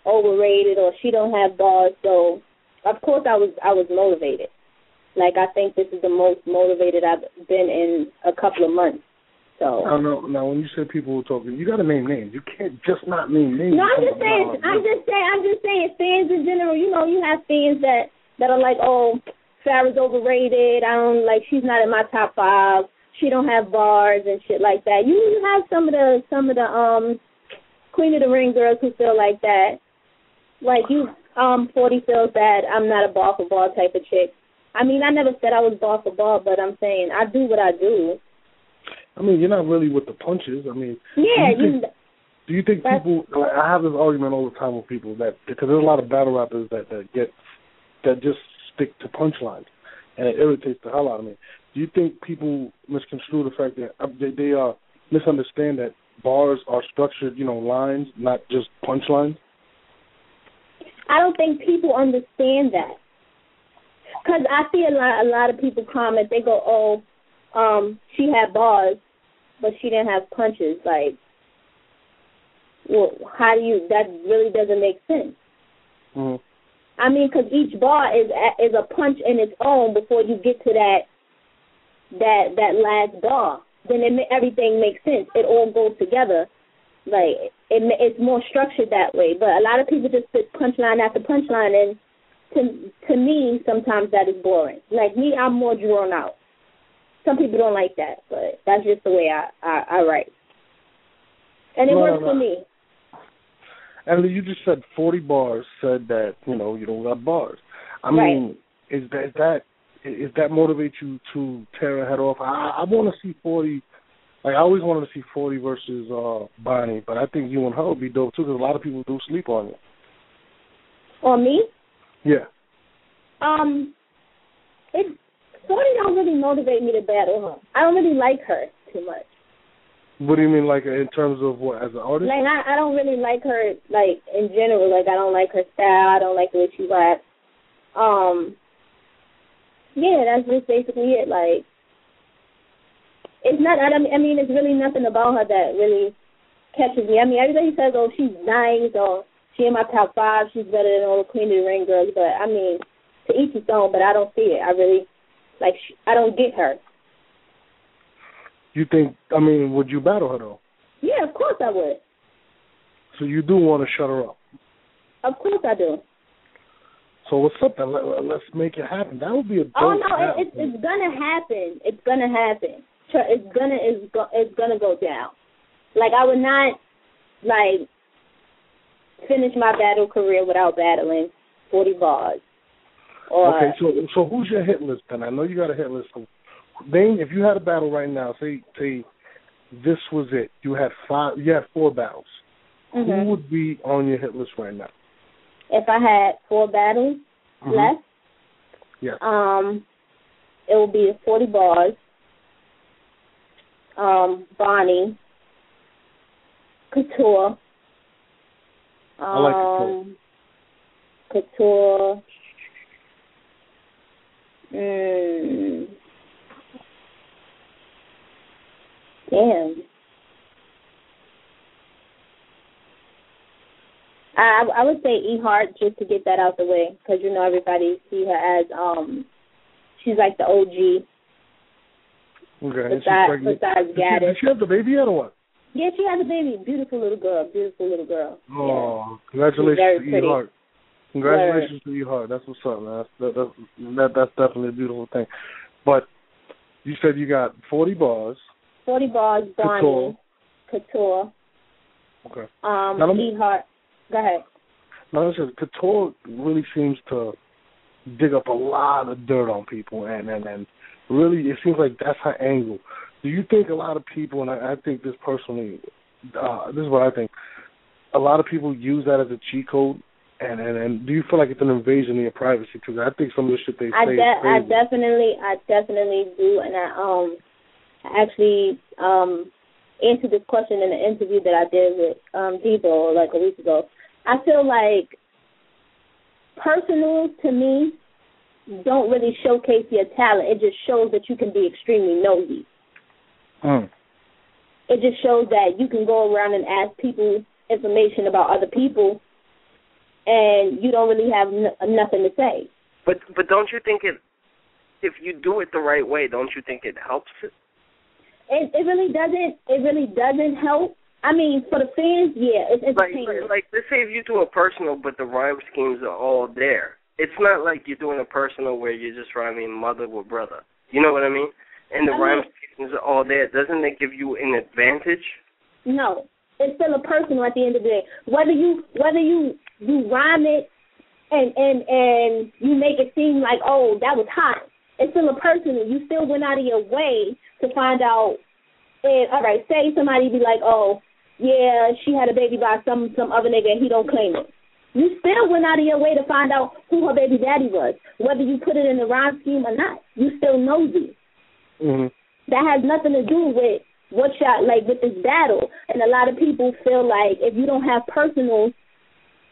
overrated, or she don't have bars. So of course I was motivated. Like, I think this is the most motivated I've been in a couple of months. So. Now, when you say people were talking, you got to name names. You can't just not name names. No, I'm just saying, fans in general. You know, you have fans that are like, oh, Phara's overrated. She's not in my top 5. She don't have bars and shit like that. You have some of the Queen of the Ring girls who feel like that. Like 40 feels that I'm not a ball for ball type of chick. I mean, I never said I was ball for ball, but I'm saying I do what I do. I mean, you're not really with the punches. I mean, yeah. Do you think people? I have this argument all the time with people because there's a lot of battle rappers that just stick to punchlines, and it irritates the hell out of me. Do you think people misconstrue the fact that they misunderstand that bars are structured, lines, not just punchlines? I don't think people understand that. Because I see a lot of people comment, they go, she had bars, but she didn't have punches. Like, well, that really doesn't make sense. Mm-hmm. I mean, because each bar is a punch in its own before you get to that last bar. Then everything makes sense. It all goes together. Like, it's more structured that way. But a lot of people just put punchline after punchline, and to me, sometimes that is boring. Like me, I'm more drawn out. Some people don't like that, but that's just the way I write. And it works for me. And you just said 40 bars, said that, you don't got bars. I mean, is that motivate you to tear her head off? I want to see 40. Like, I always wanted to see 40 versus Bonnie, but I think you and her would be dope, too, because a lot of people do sleep on you. On me? Yeah. 40 don't really motivate me to battle her. I don't really like her too much. What do you mean, like, in terms of what, as an artist? Like, I don't really like her, like, in general. Like, I don't like her style. I don't like the way she raps. Yeah, that's just basically it. Like, it's not, I mean, it's really nothing about her that really catches me. I mean, everybody says, oh, she's nice, or she in my top 5, she's better than all the Queen of the Ring girls. But, I mean, to each his own, but I don't see it. I really, I don't get her. You think, I mean, would you battle her, though? Yeah, of course I would. So you do want to shut her up? Of course I do. So what's up, then? Let's make it happen. That would be a dope it's gonna happen. It's gonna happen. It's gonna go down. Like, I would not, like, finish my battle career without battling 40 bars. Or, okay, so who's your hit list then? I know you got a hit list. So name, if you had a battle right now, say this was it. You had 4 battles. mm-hmm. Who would be on your hit list right now? If I had 4 battles left, yes. It would be 40 bars. Bonnie, Couture. I like Couture. Damn. I would say E Hart, just to get that out the way, because you know everybody see her as she's like the OG. Okay. Besides Gaddis. Did she have the baby yet or what? Yeah, she has a baby. Beautiful little girl. Oh, yeah. Congratulations to E Hart. Congratulations to E Hart. That's what's up, man. That's definitely a beautiful thing. But you said you got 40 bars. 40 bars, Bonnie, Couture. Okay. E Hart. Go ahead. Now listen, Couture really seems to dig up a lot of dirt on people, and really it seems like that's her angle. Do you think a lot of people, and I think this personally, this is what I think, a lot of people use that as a cheat code, and do you feel like it's an invasion of your privacy? Because I think some of the shit they say is crazy. I definitely do, and I actually answered this question in an interview that I did with Debo like a week ago. I feel like personal to me don't really showcase your talent. It just shows that you can be extremely nosy. It just shows that you can go around and ask people information about other people, and you don't really have nothing to say. But don't you think if you do it the right way, don't you think it helps? It really doesn't. It really doesn't help. I mean, for the fans, yeah, it's entertaining. Like let's say if you do a personal, but the rhyme schemes are all there. It's not like you're doing a personal where you're just rhyming mother with brother. You know what I mean? And the rhyme schemes are all there. Doesn't it give you an advantage? No, it's still a personal at the end of the day. Whether you rhyme it and you make it seem like, oh, that was hot. It's still a personal. You still went out of your way to find out. And all right, say somebody be like, oh, yeah, she had a baby by some other nigga and he don't claim it. You still went out of your way to find out who her baby daddy was, whether you put it in the rhyme scheme or not. You still nosy. Mm-hmm. That has nothing to do with what y'all, like, with this battle. And a lot of people feel like if you don't have personals,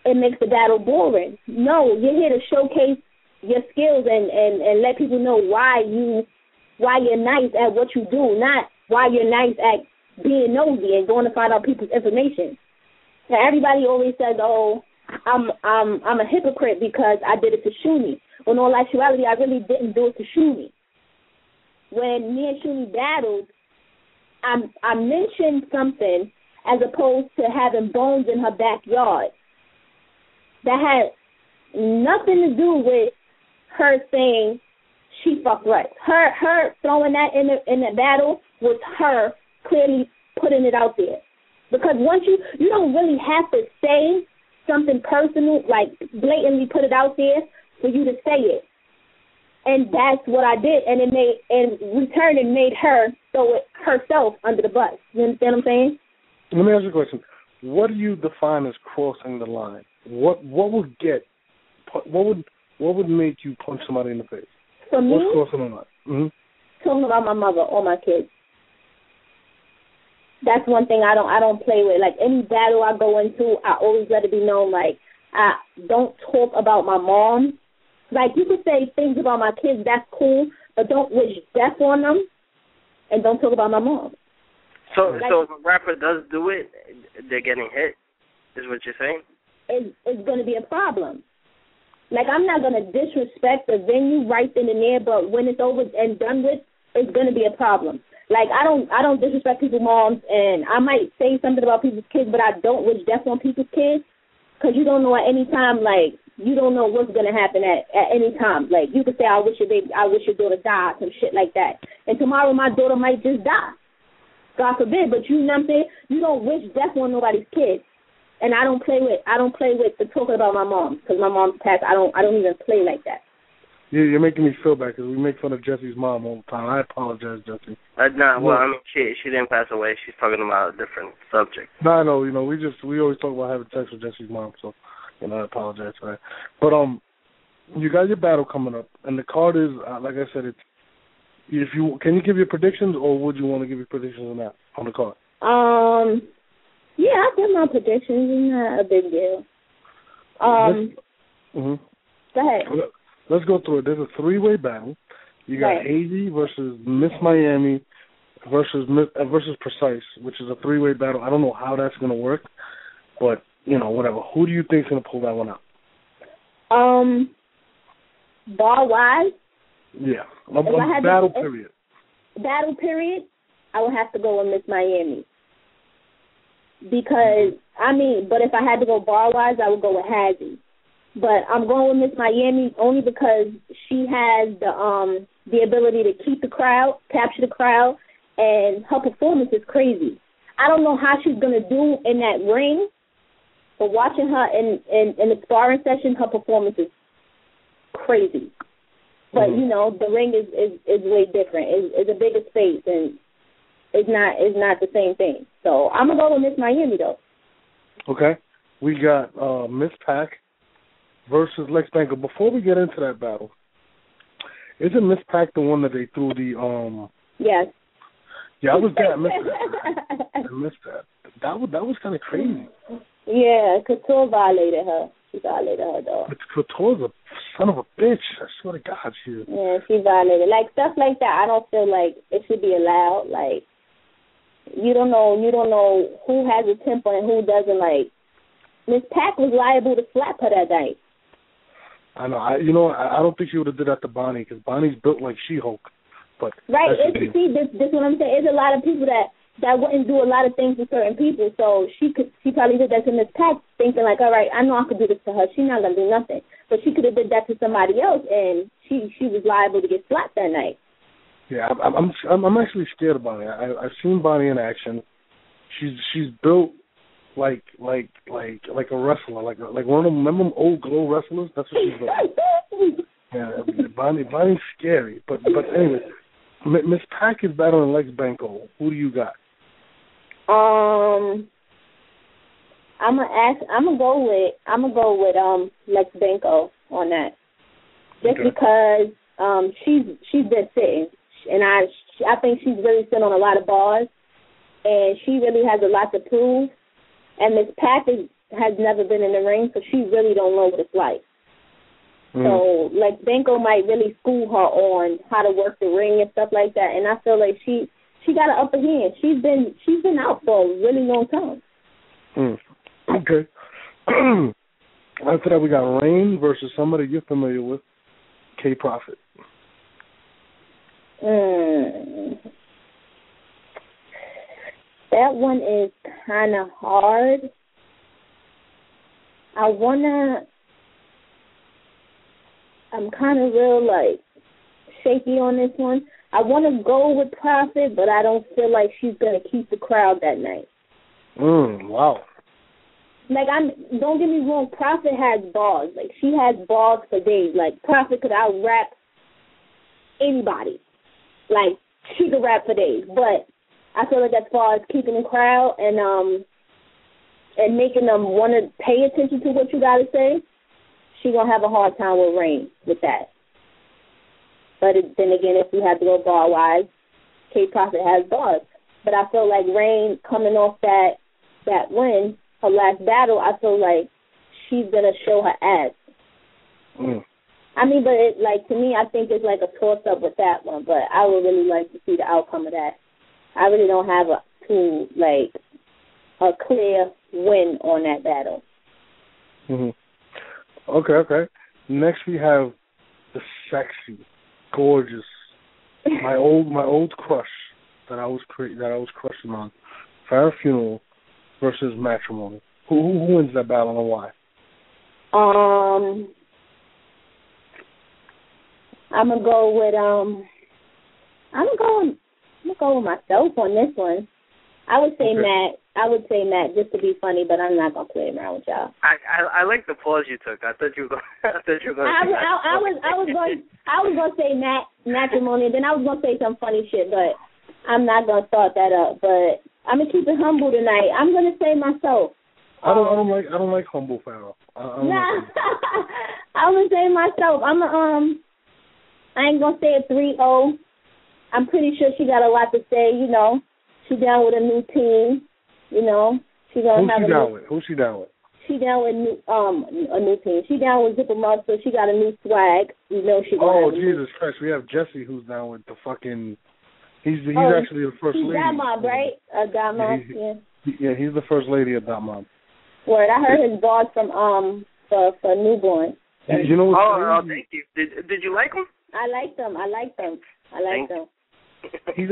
it makes the battle boring. No, you're here to showcase your skills and let people know why you're nice at what you do, not why you're nice at being nosy and going to find out people's information. Now everybody always says, "Oh, I'm a hypocrite because I did it to Shuni." When in all actuality, I really didn't do it to Shuni. When me and Shuni battled, I mentioned something as opposed to having bones in her backyard. That had nothing to do with her saying she fucked right. Her throwing that in the battle was her clearly putting it out there. Because once you don't really have to say something personal, like blatantly put it out there for you to say it. And that's what I did, and it made her throw it herself under the bus. You understand what I'm saying? Let me ask you a question. What do you define as crossing the line? What would make you punch somebody in the face? For me, what's crossing the line? Mm-hmm. Talking about my mother or my kids. That's one thing I don't play with. Like any battle I go into, I always let it be known. Like I don't talk about my mom. Like you could say things about my kids, that's cool, but don't wish death on them, and don't talk about my mom. So if a rapper does do it, they're getting hit, is what you're saying? It's going to be a problem. Like, I'm not going to disrespect the venue right then and there, but when it's over and done with, it's going to be a problem. Like, I don't disrespect people's moms, and I might say something about people's kids, but I don't wish death on people's kids, because you don't know at any time, like, you don't know what's going to happen at any time. Like, you could say, I wish your daughter died, some shit like that. And tomorrow my daughter might just die. God forbid, but you know what I'm saying? You don't wish death on nobody's kid. And I don't play with the talking about my mom, because my mom's passed. I don't even play like that. You're making me feel bad because we make fun of Jesse's mom all the time. I apologize, Jesse. She didn't pass away. She's talking about a different subject. No, I know. We always talk about having sex with Jesse's mom, so I apologize for that. But you got your battle coming up, and the card is like I said, can you give your predictions, or would you want to give your predictions on the card? Yeah, I'll give my predictions. It's not a big deal. Go ahead. Let's go through it. There's a 3-way battle. You got Hazy versus Miss Miami versus Precise, which is a 3-way battle. I don't know how that's going to work, but, whatever. Who do you think is going to pull that one out? Bar-wise? Yeah. Battle period. Battle period, I would have to go with Miss Miami. Because, but if I had to go bar-wise, I would go with Hazy. But I'm going with Miss Miami only because she has the ability to keep the crowd, capture the crowd, and her performance is crazy. I don't know how she's going to do in that ring, but watching her in the sparring session, her performance is crazy. But, the ring is way different. It's a bigger space, and it's not the same thing. So I'm going to go with Miss Miami, though. Okay. We got Miss Pac versus Lex Banco. Before we get into that battle, isn't Miss Pac the one that they threw the Yes. Yeah, I was there. I missed that. That was kind of crazy. Yeah, Couture violated her. She violated her, though. But Couture's a son of a bitch. I swear to God, she. Yeah, she violated. Like, stuff like that, I don't feel like it should be allowed. Like, you don't know who has a temper and who doesn't. Like, Miss Pac was liable to slap her that night. I know. I don't think she would have did that to Bonnie, because Bonnie's built like She-Hulk. But right. This what I'm saying. There's a lot of people that wouldn't do a lot of things to certain people. So she probably did that to Miss Pac, thinking like, all right, I know I could do this to her. She's not gonna do nothing. But she could have did that to somebody else, and she was liable to get slapped that night. Yeah, I'm actually scared of Bonnie. I've seen Bonnie in action. She's built like a wrestler, like one of them. Remember them old glow wrestlers? That's what she's built. Yeah, Bonnie's scary. But anyway, Miss Pac is battling Lex Banco. Who do you got? I'm gonna go with Lex Banco on that, just because she's been sitting, and I think she's really sitting on a lot of bars, and she really has a lot to prove. And Miss Pac has never been in the ring, so she really don't know what it's like. So, like, Banco might really school her on how to work the ring and stuff like that. And I feel like she got an upper hand. She's been out for a really long time. Okay. After that, we got Rain versus somebody you're familiar with, K-Profit. That one is kind of hard. I'm kind of real, like, shaky on this one. I want to go with Prophet, but I don't feel like she's going to keep the crowd that night. Wow. Like, don't get me wrong, Prophet has bars. Like, she has bars for days. Like, Prophet could out-rap anybody. Like, she could rap for days. But I feel like as far as keeping the crowd and making them want to pay attention to what you got to say, she's going to have a hard time with Rain with that. But then again, if you have to go bar-wise, K-Profit has bars. But I feel like Rain coming off that win, her last battle, I feel like she's going to show her ass. I mean, but to me, I think it's like a toss-up with that one. But I would really like to see the outcome of that. I really don't have a clear win on that battle. Okay. Next we have the sexy, gorgeous, my old crush that I was crushing on, Phara Funeral versus Matrimony. Who wins that battle and why? I'm gonna go with myself on this one. I would say Matt. I would say Matt just to be funny, but I'm not gonna play around with y'all. I like the pause you took. I thought you were going. I was gonna say matrimony, and then I was gonna say some funny shit, but I'm not gonna start that up. But I'm gonna keep it humble tonight. I'm gonna say myself. I don't like humble Phara. Nah, I'm gonna say myself. I ain't gonna say a 3-0. I'm pretty sure she got a lot to say. You know, she down with a new team. You know, she gonna have Who's she down with? She down with a new team. She down with Zipper Mug, so she got a new swag. You know she. Oh Jesus Christ! We have Jesse who's down with the fucking. He's actually the first lady. He's Godmom, right? Godmom, yeah. Yeah, he's the first lady at Godmom. Word, I heard his bars from for NuBorn. You know what? Oh, thank you. Did you like him? I liked them. He's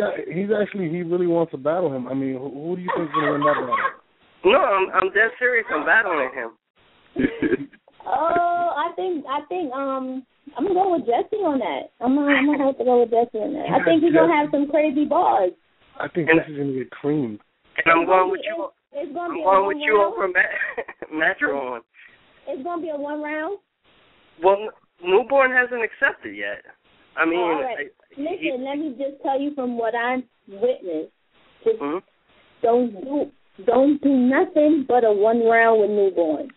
actually, he really wants to battle him. I mean, who do you think's gonna win that battle? No, I'm dead serious. I'm battling him. I think I'm gonna go with Jesse on that. I'm gonna have to go with Jesse on that. I think he's gonna have some crazy bars. I think Jesse's gonna get creamed. And I'm going with you. I'm going with you over Matron. It's gonna be a 1 round. Well, NuBorn hasn't accepted yet. I mean, all right. Listen, let me just tell you from what I witnessed. Just don't do nothing but a 1 round with NuBorn.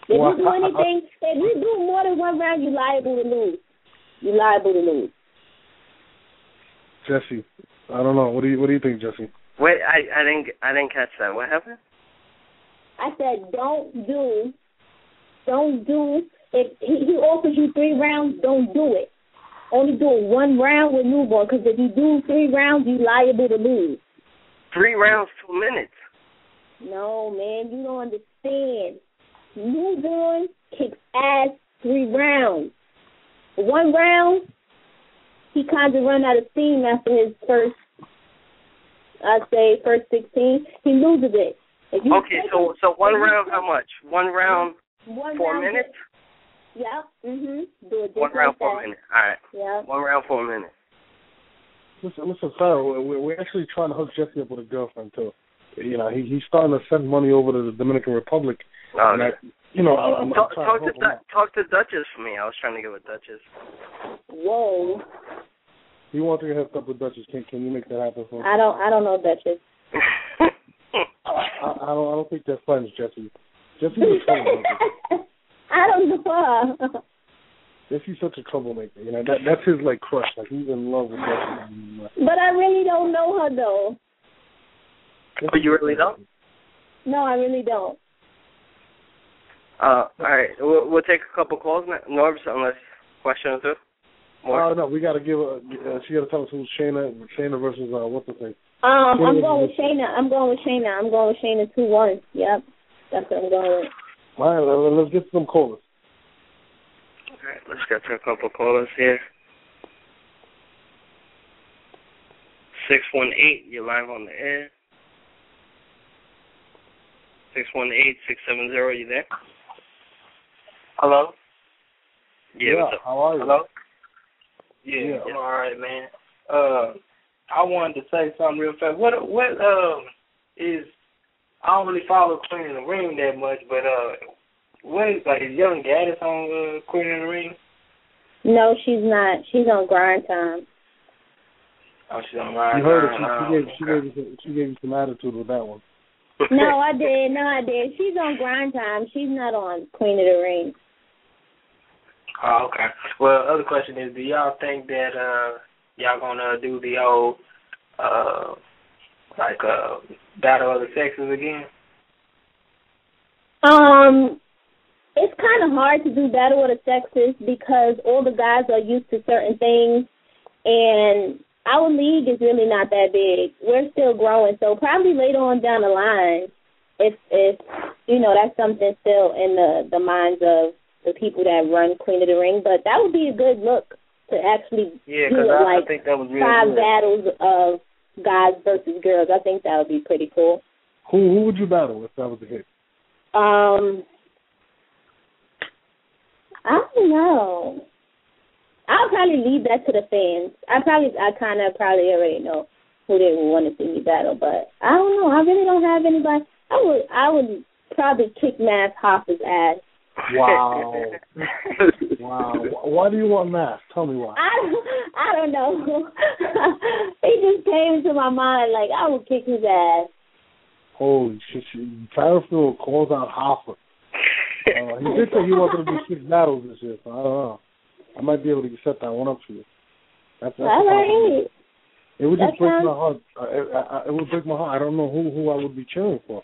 If you do anything, if you do more than 1 round, you're liable to lose. Jesse, I don't know. What do you think, Jesse? Wait, I didn't catch that. What happened? I said don't do. If he offers you 3 rounds, don't do it. Only do it 1 round with NuBorn, because if you do 3 rounds, you're liable to lose. 3 rounds, 2 minutes. No, man, you don't understand. NuBorn kicks ass 3 rounds. 1 round, he kind of run out of steam after his first 16. He loses it. Okay, so 1 round, how much? 1 round, 4 minutes? Yeah. Do it. 1 round, 4 minutes. All right. Yeah. 1 round, 4 minutes. Listen, Phara, we're actually trying to hook Jesse up with a girlfriend too. You know, he's starting to send money over to the Dominican Republic. And talk to Duchess for me. I was trying to get with Duchess. Whoa. He wants to get hooked up with Duchess. Can you make that happen for him? I don't know Duchess. I don't think they're friends, Jesse. Jesse's a troublemaker. I don't know. Jesse's such a troublemaker. You know, that's his like crush. Like he's in love with Jessie. But I really don't know her though. Oh, you really don't? No, I really don't. All right, we'll take a couple calls now. Norbs, unless question or two. More? No, we got to give her. She got to tell us who's Shayna versus what's the thing? I'm going with Shayna. I'm going with Shayna 2-1. Yep, that's what I'm going with. All right, let's get some callers. All right, let's get to a couple callers here. 618, you're live on the air. 618-670, you there? Hello? Yeah, what's up? How are you? Hello? Yeah, I'm all right, man. I wanted to say something real fast. What is, I don't really follow Queen in the Ring that much, but what is, like, is Young Gaddis on Queen in the Ring? No, she's not. She's on Grind Time. Oh, she's on Grind Time. You heard it. She gave you some attitude with that one. No, I did. She's on Grind Time. She's not on Queen of the Ring. Oh, okay. Well, other question is, do y'all think that y'all gonna do the old battle of the sexes again? It's kind of hard to do battle of the sexes because all the guys are used to certain things, and our league is really not that big. We're still growing, so probably later on down the line, if you know, that's something still in the minds of the people that run Queen of the Ring. But that would be a good look to actually do I think that was really 5 good. battles of guys versus girls. I think that would be pretty cool. Who would you battle if that was the case? I don't know. I'll probably leave that to the fans. I kind of already know. who they would want to see me battle. But I don't know. I really don't have anybody. I would probably kick Mass Hoffa's ass. Wow. Wow. Why do you want Mass? Tell me why. I don't know. He just came into my mind like I would kick his ass. Holy shit. Farrell calls out Hoffa. He did say he wanted to do 6 battles this year, so I don't know. I might be able to set that one up for you. That's all right. It would just break my heart. It would break my heart. I don't know who I would be cheering for.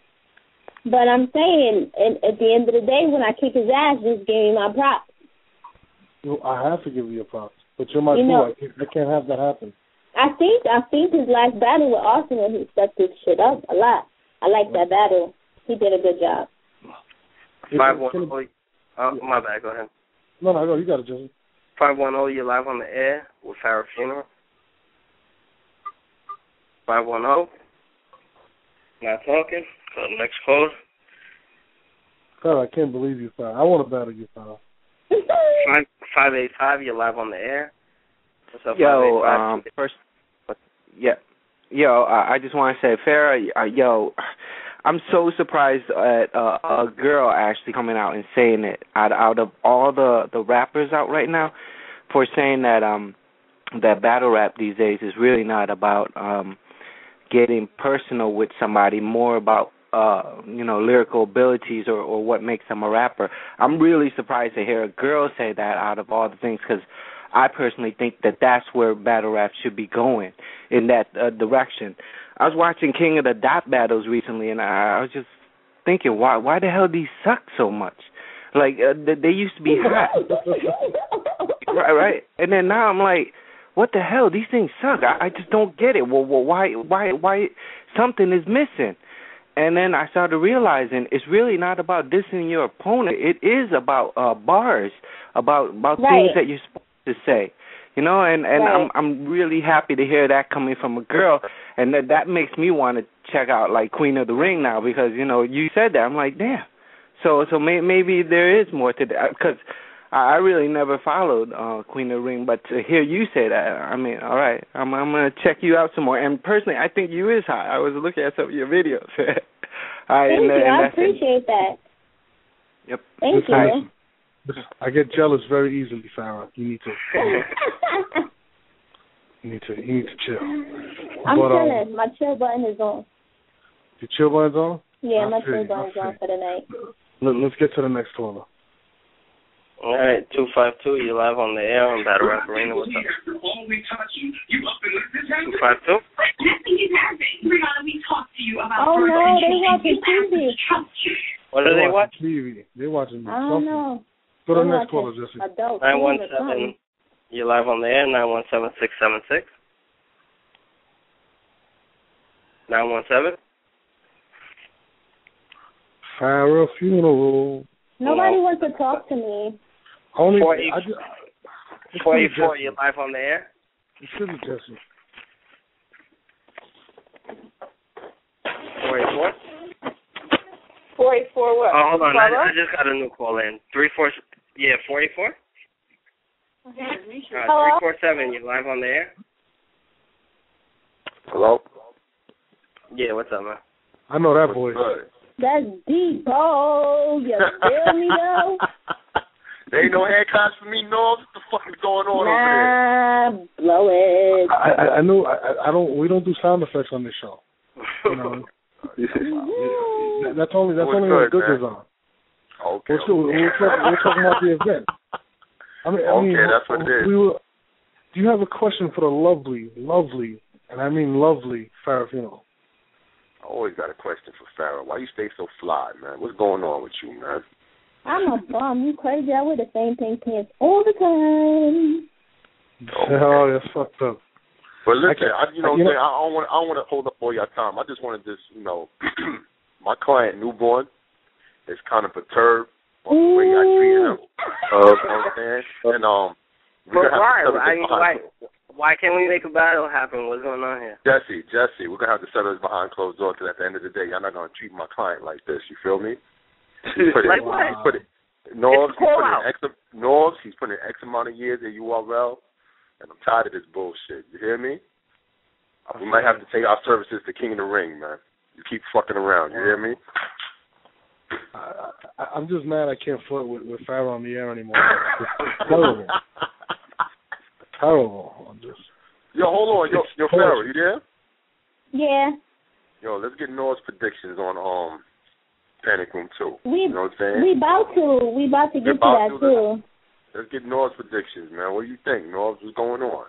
But I'm saying, at the end of the day, when I kick his ass, just give me my props. I have to give you your props, but you're my boo. I can't have that happen. I think his last battle with Arsenal, he stepped his shit up a lot. I like that battle. He did a good job. 510. My bad. Go ahead. No, you got it, Jesse. 510. You're live on the air with Phara Funeral. 510. Not talking. Next caller. Phara, I can't believe you, Phara. I want to battle you, Phara. 585. You're live on the air. What's up, yo, I just want to say, Phara, I'm so surprised at a girl actually coming out and saying it out of all the rappers out right now, for saying that that battle rap these days is really not about getting personal with somebody, more about lyrical abilities or what makes them a rapper. I'm really surprised to hear a girl say that out of all the things, because I personally think that that's where battle rap should be going, in that direction. I was watching King of the Dot battles recently, and I was just thinking, why the hell these suck so much? Like, they used to be hot. right? And then now I'm like, what the hell? These things suck. I just don't get it. Well, why something is missing? And then I started realizing it's really not about dissing your opponent. It is about bars, about things that you're supposed to say. And right. I'm really happy to hear that coming from a girl, and that makes me want to check out like Queen of the Ring now, because you said that. I'm like, damn. So maybe there is more to that, because I really never followed Queen of the Ring, but to hear you say that, I mean, all right, I'm gonna check you out some more. And personally, I think you is hot. I was looking at some of your videos. Thank you. I appreciate that. Yep. Thank you. I get jealous very easily, Phara. You need to. you need to chill. I'm chilling. My chill button is on. Your chill button's on? Yeah, my chill button's on for the night. Let's get to the next caller. All right, 252. You're live on the air on BattleRapArena. What's up? 252. Oh no, they watching TV. What are they watching? TV. They're watching something. I don't know. Go to the next caller, Jesse. 917. You're live on the air. 917-676. 917. Phara Funeral. Nobody wants to talk to me. Only 484. You're live on the air. It should be Jesse. 484. 484 what? Oh, hold on. I just got a new call in. 34. Yeah, 484. Okay. 347. You're live on the air. Hello. Yeah, what's up, man? I know that voice. That's deep, oh, you feel me though? There ain't no haircuts for me, no. What the fuck is going on over there? Blow it. I know. I don't. We don't do sound effects on this show. That's only when Good is on. Okay. We're talking about the event. I mean, that's what it is. Do you have a question for the lovely, and I mean lovely, Phara Funeral? I always got a question for Phara. Why you stay so fly, man? What's going on with you, man? I'm a bum. You crazy? I wear the same pink pants all the time. Okay. Oh, that's fucked up. But listen, I don't want to hold up all your time. I just want to my client NuBorn is kind of perturbed on the way I treat him. You know what I'm saying? And we're gonna have to why can't we make a battle happen? What's going on here? Jesse, we're going to have to settle this behind closed doors, because at the end of the day, y'all not going to treat my client like this. You feel me? He's putting he's putting X amount of years at URL, and I'm tired of this bullshit. You hear me? We might have to take our services to King of the Ring, man. You keep fucking around. You hear me? I'm just mad I can't flirt with Phara on the air anymore. It's terrible. Terrible. I'm just. Yo, hold on. Yo, Phara, you there? Yeah. Yo, let's get Noah's predictions on Panic Room 2. You know what I'm saying? We about to get to that too. Let's get Noah's predictions, man. What do you think, Noah? What's going on?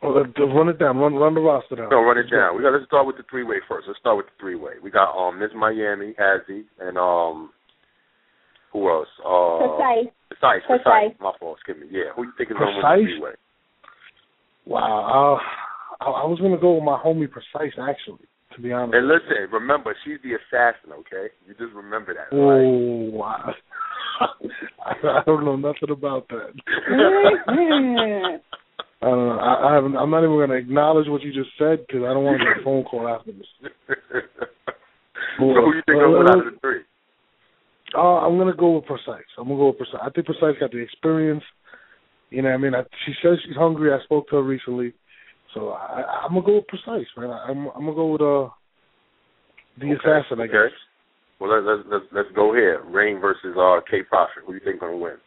Well, run it down. Run the roster down. No, run it down. Let's start with the three-way first. Let's start with the three-way. We got Miss Miami, Hazzy, and who else? Precise. My fault. Excuse me. Yeah. Who you think is going to win the three-way? Wow. I was going to go with my homie Precise, actually, to be honest. And listen, remember, she's the assassin, okay? You just remember that, right? Oh, wow. I don't know nothing about that. I don't know. I'm not even going to acknowledge what you just said because I don't want to get a phone call after this. So who you think will win out of the three? I'm going to go with Precise. I think Precise got the experience. You know what I mean? She says she's hungry. I spoke to her recently. So I'm going to go with Precise, man. I'm going to go with the assassin, I guess. Well, let's go here. Rain versus K-Profit. Who do you think is going to win?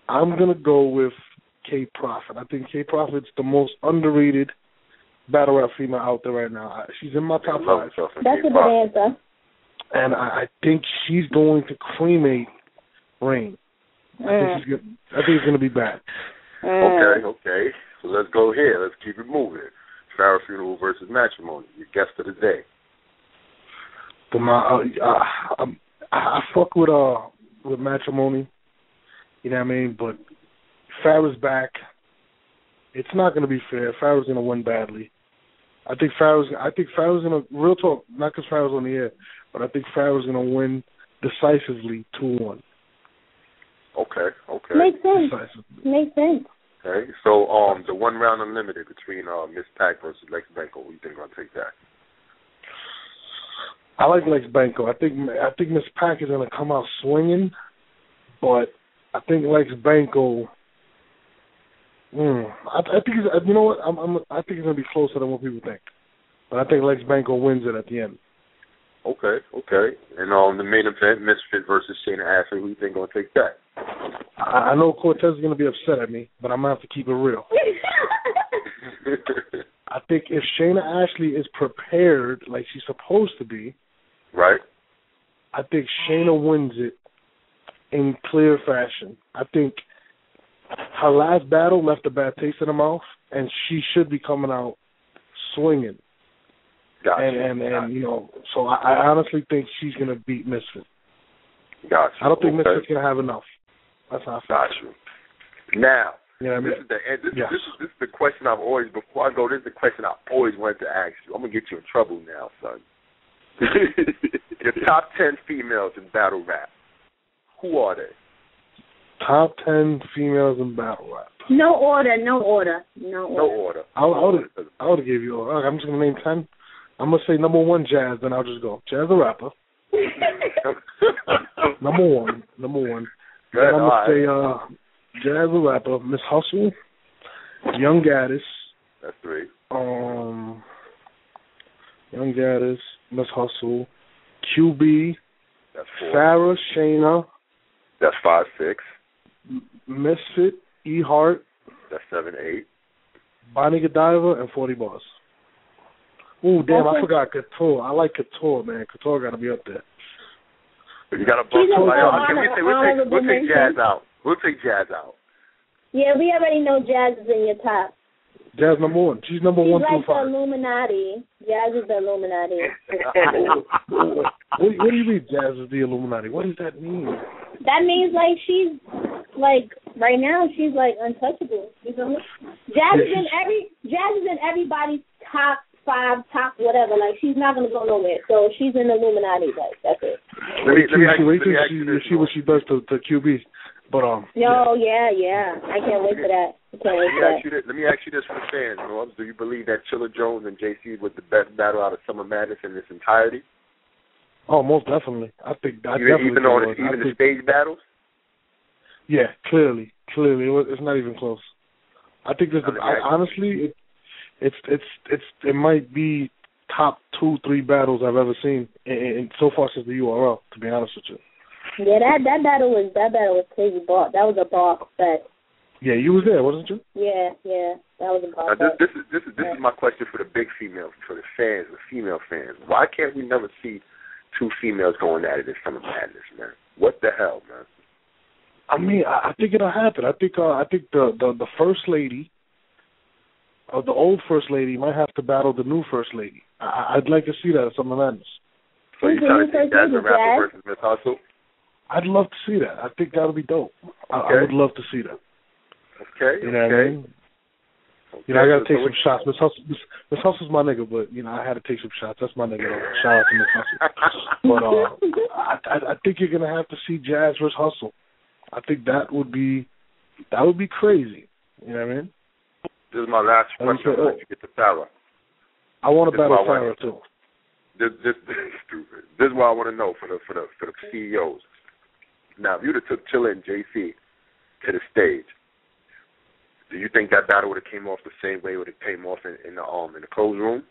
I'm going to go with K-Profit. I think K-Profit's the most underrated battle rap female out there right now. She's in my top 5. That's a good answer. And I think she's going to cremate Rain. I think it's going to be bad. Okay. So let's go here. Let's keep it moving. Phara Funeral versus Matrimony. Your guest of the day. But I fuck with Matrimony. You know what I mean? But Phara's back. It's not going to be fair. Phara's going to win badly. I think Phara's going to, real talk, not because Phara's on the air, but I think Phara's going to win decisively 2-1. Okay. Makes sense. Okay, so the 1 round unlimited between Miss Pac versus Lex Benko. Who do you think gonna take that? I like Lex Benko. I think Miss Pac is gonna come out swinging, but I think Lex Benko. I think you know what? I think it's gonna be closer than what people think, but I think Lex Benko wins it at the end. Okay. And the main event, Misfit versus Shayna Ashley. Who do you think gonna take that? I know Cortez is going to be upset at me, but I'm going to have to keep it real. I think if Shayna Ashley is prepared like she's supposed to be, right? I think Shayna wins it in clear fashion. I think her last battle left a bad taste in her mouth, and she should be coming out swinging. Gotcha. And you know, so I honestly think she's going to beat Misfit. Gotcha. I don't think Misfit's going to have enough. That's how I feel. Got you. Now, you know what I mean? This is the question I've always, before I go, this is the question I always wanted to ask you. I'm going to get you in trouble now, son. Your top 10 females in battle rap. Who are they? Top 10 females in battle rap. No order. No order. I would have gave you order. I'm just going to name 10. I'm going to say number 1, Jazz, then I'll just go. Jazz the rapper. Number one. Good, then I'm going to say Jazz the rapper, Miss Hustle, Young Gaddis. That's 3. Young Gaddis, Miss Hustle, QB. That's 4. Phara, Shayna. That's 5, 6. Misfit, E Hart. That's 7, 8. Bonnie Godiva and 40 Bars. Ooh, damn! I forgot Couture. I like Couture, man. Couture got to be up there. You got to bump somebody out. We'll take Jazz out. Yeah, we already know Jazz is in your top. Jazz number 1. She's number 1 through 5. She's like the Illuminati. Jazz is the Illuminati. What do you mean Jazz is the Illuminati? What does that mean? That means like she's like right now she's like untouchable. You know? Jazz is in everybody's top 5, top whatever. Like she's not gonna go nowhere. So she's in the Illuminati. Like that's it. Wait till you see what she does to QB. But yeah. I can't wait for that. Let me ask you this for the fans, Norms. Do you believe that Chilla Jones and JC was the best battle out of Summer Madness in its entirety? Oh, most definitely. I think even the stage battles. Yeah, clearly, it's not even close. I think honestly, it might be top 2-3 battles I've ever seen in so far since the URL. To be honest with you. Yeah, that battle was crazy. That was a ball fest. Yeah, you was there, wasn't you? Yeah, that was a ball fest. This is my question for the big females, for the fans, the female fans. Why can't we never see two females going at it in Summer Madness, man? What the hell, man? I mean, I think it'll happen. I think the first lady, or the old first lady, might have to battle the new first lady. I'd like to see that at Summer Madness. So you're trying to see Jazz the Rapper versus Miss Hustle? I'd love to see that. I think that would be dope. I would love to see that. Okay. You know what I mean? Okay. You know, I got to take some shots. Miss Hustle's my nigga, but you know, I had to take some shots. That's my nigga. Though. Shout out to Miss Hustle. But I think you're gonna have to see Jazz versus Hustle. I think that would be crazy. You know what I mean? This is my last question. I'll let you get to Phara. I want to battle Phara too. This is stupid. This is what I want to know for the CEOs. Now, if you'd have took Chilla and JC to the stage, do you think that battle would have came off the same way it would have came off in the closed room?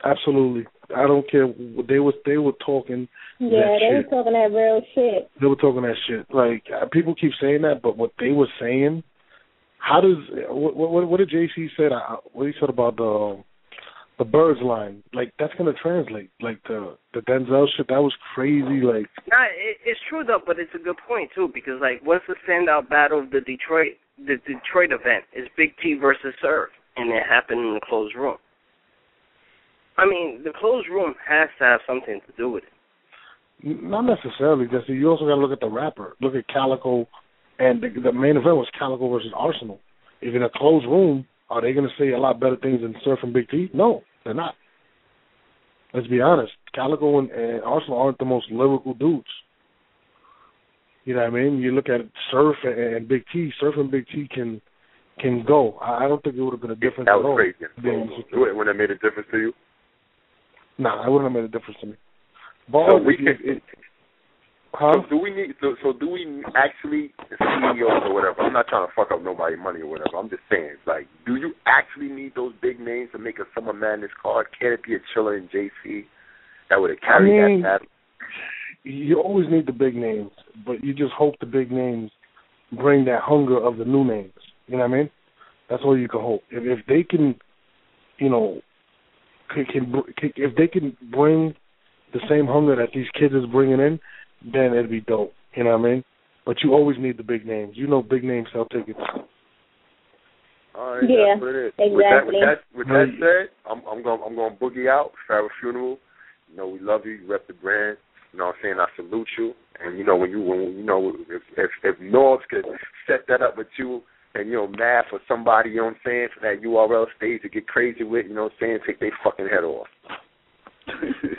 Absolutely. I don't care. They were talking. Yeah, they were talking that real shit. They were talking that shit. Like, people keep saying that, but what they were saying, what did JC said? What he said about the Birds line? Like, that's gonna translate. Like the Denzel shit, that was crazy. Like, it's true though, but it's a good point too, because like, what's the standout battle of the Detroit event is Big T versus Surf, and it happened in the closed room. I mean, the closed room has to have something to do with it. Not necessarily, Jesse. You also got to look at the rapper. Look at Calico, and the main event was Calico versus Arsenal. If in a closed room, are they going to say a lot better things than Surf and Big T? No, they're not. Let's be honest. Calico and Arsenal aren't the most lyrical dudes. You know what I mean? You look at Surf and Big T. Surf and Big T can go. I don't think it would have been a difference at all. That was crazy. Wouldn't have made a difference to you? Nah, it wouldn't have made a difference to me. So do we actually, the CEOs or whatever, I'm not trying to fuck up nobody's money or whatever, I'm just saying, like, do you actually need those big names to make a Summer Madness card? Can it be a Chilla and JC that would have carried that battle? You always need the big names, but you just hope the big names bring that hunger of the new names. You know what I mean? That's all you can hope. If they can, you know, if they can bring the same hunger that these kids is bringing in, then it'd be dope. You know what I mean? But you always need the big names. You know, big names sell tickets. All right, yeah, that's what it is. Exactly. With that said, I'm going boogie out. Phara Funeral. You know, we love you. You rep the brand. You know what I'm saying? I salute you. And you know, when if Norbs could set that up with you, and, you know, math for somebody, you know what I'm saying, for that URL stage to get crazy with, you know what I'm saying, take their fucking head off. I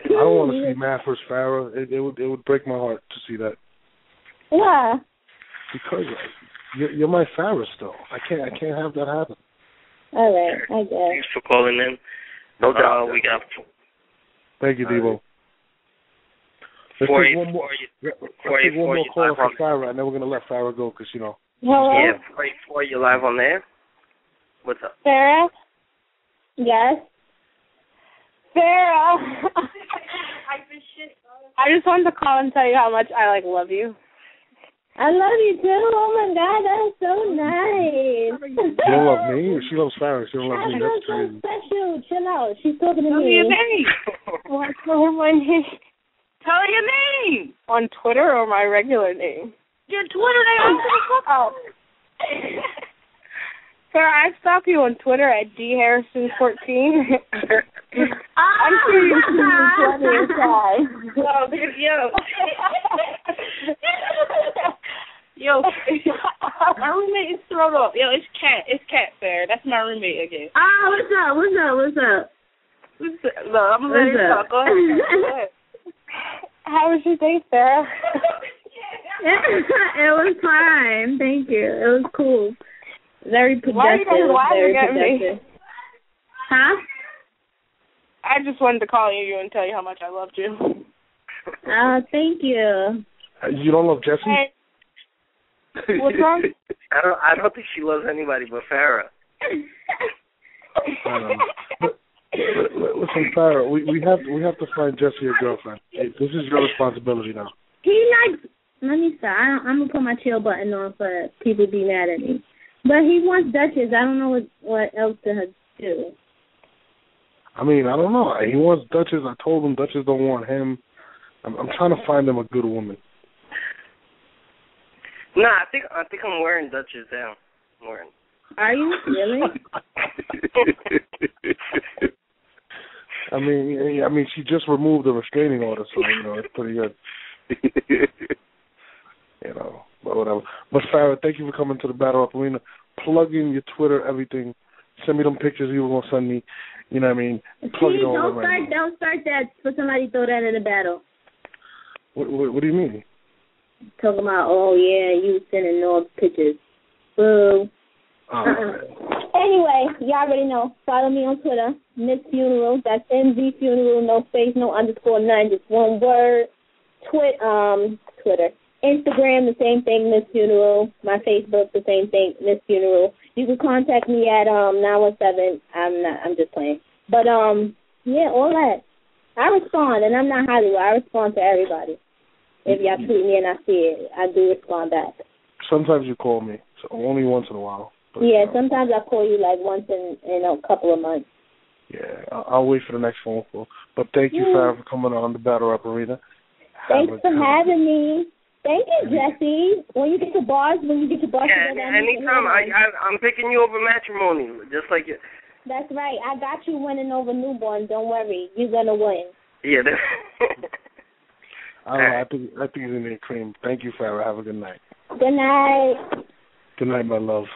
don't want to see math versus Phara. It would break my heart to see that. Why? Because you're my Phara still. I can't have that happen. All right, I guess. Thanks for calling in. No doubt. We got. Thank you, Devo. Let's take one more call for Phara, and then we're gonna let Phara go because, you know. Hello? Yeah, before you're live on there. What's up? Phara? Yes? Phara! I just wanted to call and tell you how much I, love you. I love you too. Oh my God, that's so nice. She don't love me. She loves Phara. She don't love me. That's crazy. So special. Chill out. She's talking to Tell me. your name. Tell my name. Tell your name. On Twitter or my regular name? Your Twitter name. Oh. Phara, I stalk you on Twitter at dharrison14. I'm sure you see me plenty of times. Yo, my roommate is thrown up. Yo, it's Cat, Phara. That's my roommate again. What's up? Look, I'm gonna let her talk. Go ahead. How was your day, Phara? It was fine. Thank you. It was cool. Very productive. Why are you guys laughing at me? Huh? I just wanted to call you and tell you how much I loved you. Thank you. You don't love Jesse? Hey. What's wrong? I don't think she loves anybody but Phara. Listen, Phara, we have to find Jesse a girlfriend. This is your responsibility now. He likes. Let me stop. I'm gonna put my chill button on for people to be mad at me. But he wants Duchess. I don't know what else to do. I mean, I don't know. He wants Duchess. I told him Duchess don't want him. I'm trying to find him a good woman. Nah, I think I'm wearing Duchess down. Are you really? I mean, she just removed the restraining order, so it's pretty good. But whatever. But Phara, thank you for coming to the BattleRapArena. Plug in your Twitter, everything. Send me them pictures you were gonna send me. You know what I mean? Plug it all right. Don't start that for somebody to throw that in the battle. What do you mean? Talking about, oh yeah, you sending no pictures. Boo. Anyway, you already know. Follow me on Twitter, Miss Funeral. That's MZ Funeral, no space, no underscore, none, just one word. Twitter. Instagram, the same thing, Miss Funeral. My Facebook, the same thing, Miss Funeral. You can contact me at 917. I'm just playing. But yeah, all that. I respond, and I'm not Hollywood. I respond to everybody. If y'all tweet me and I see it, I do respond back. Sometimes you call me, so only once in a while. But, yeah, sometimes I call you like once in a couple of months. Yeah, I'll wait for the next phone call. But thank you, Phara, for coming on the BattleRapArena. Thanks for having me. Thank you, Jesse. When you get your bars together. Anytime. I'm picking you over matrimony, just like it. That's right. I got you winning over NuBorn. Don't worry. You're going to win. Yeah. I think it's in there, cream. Thank you, Phara. Have a good night. Good night. Good night, my love.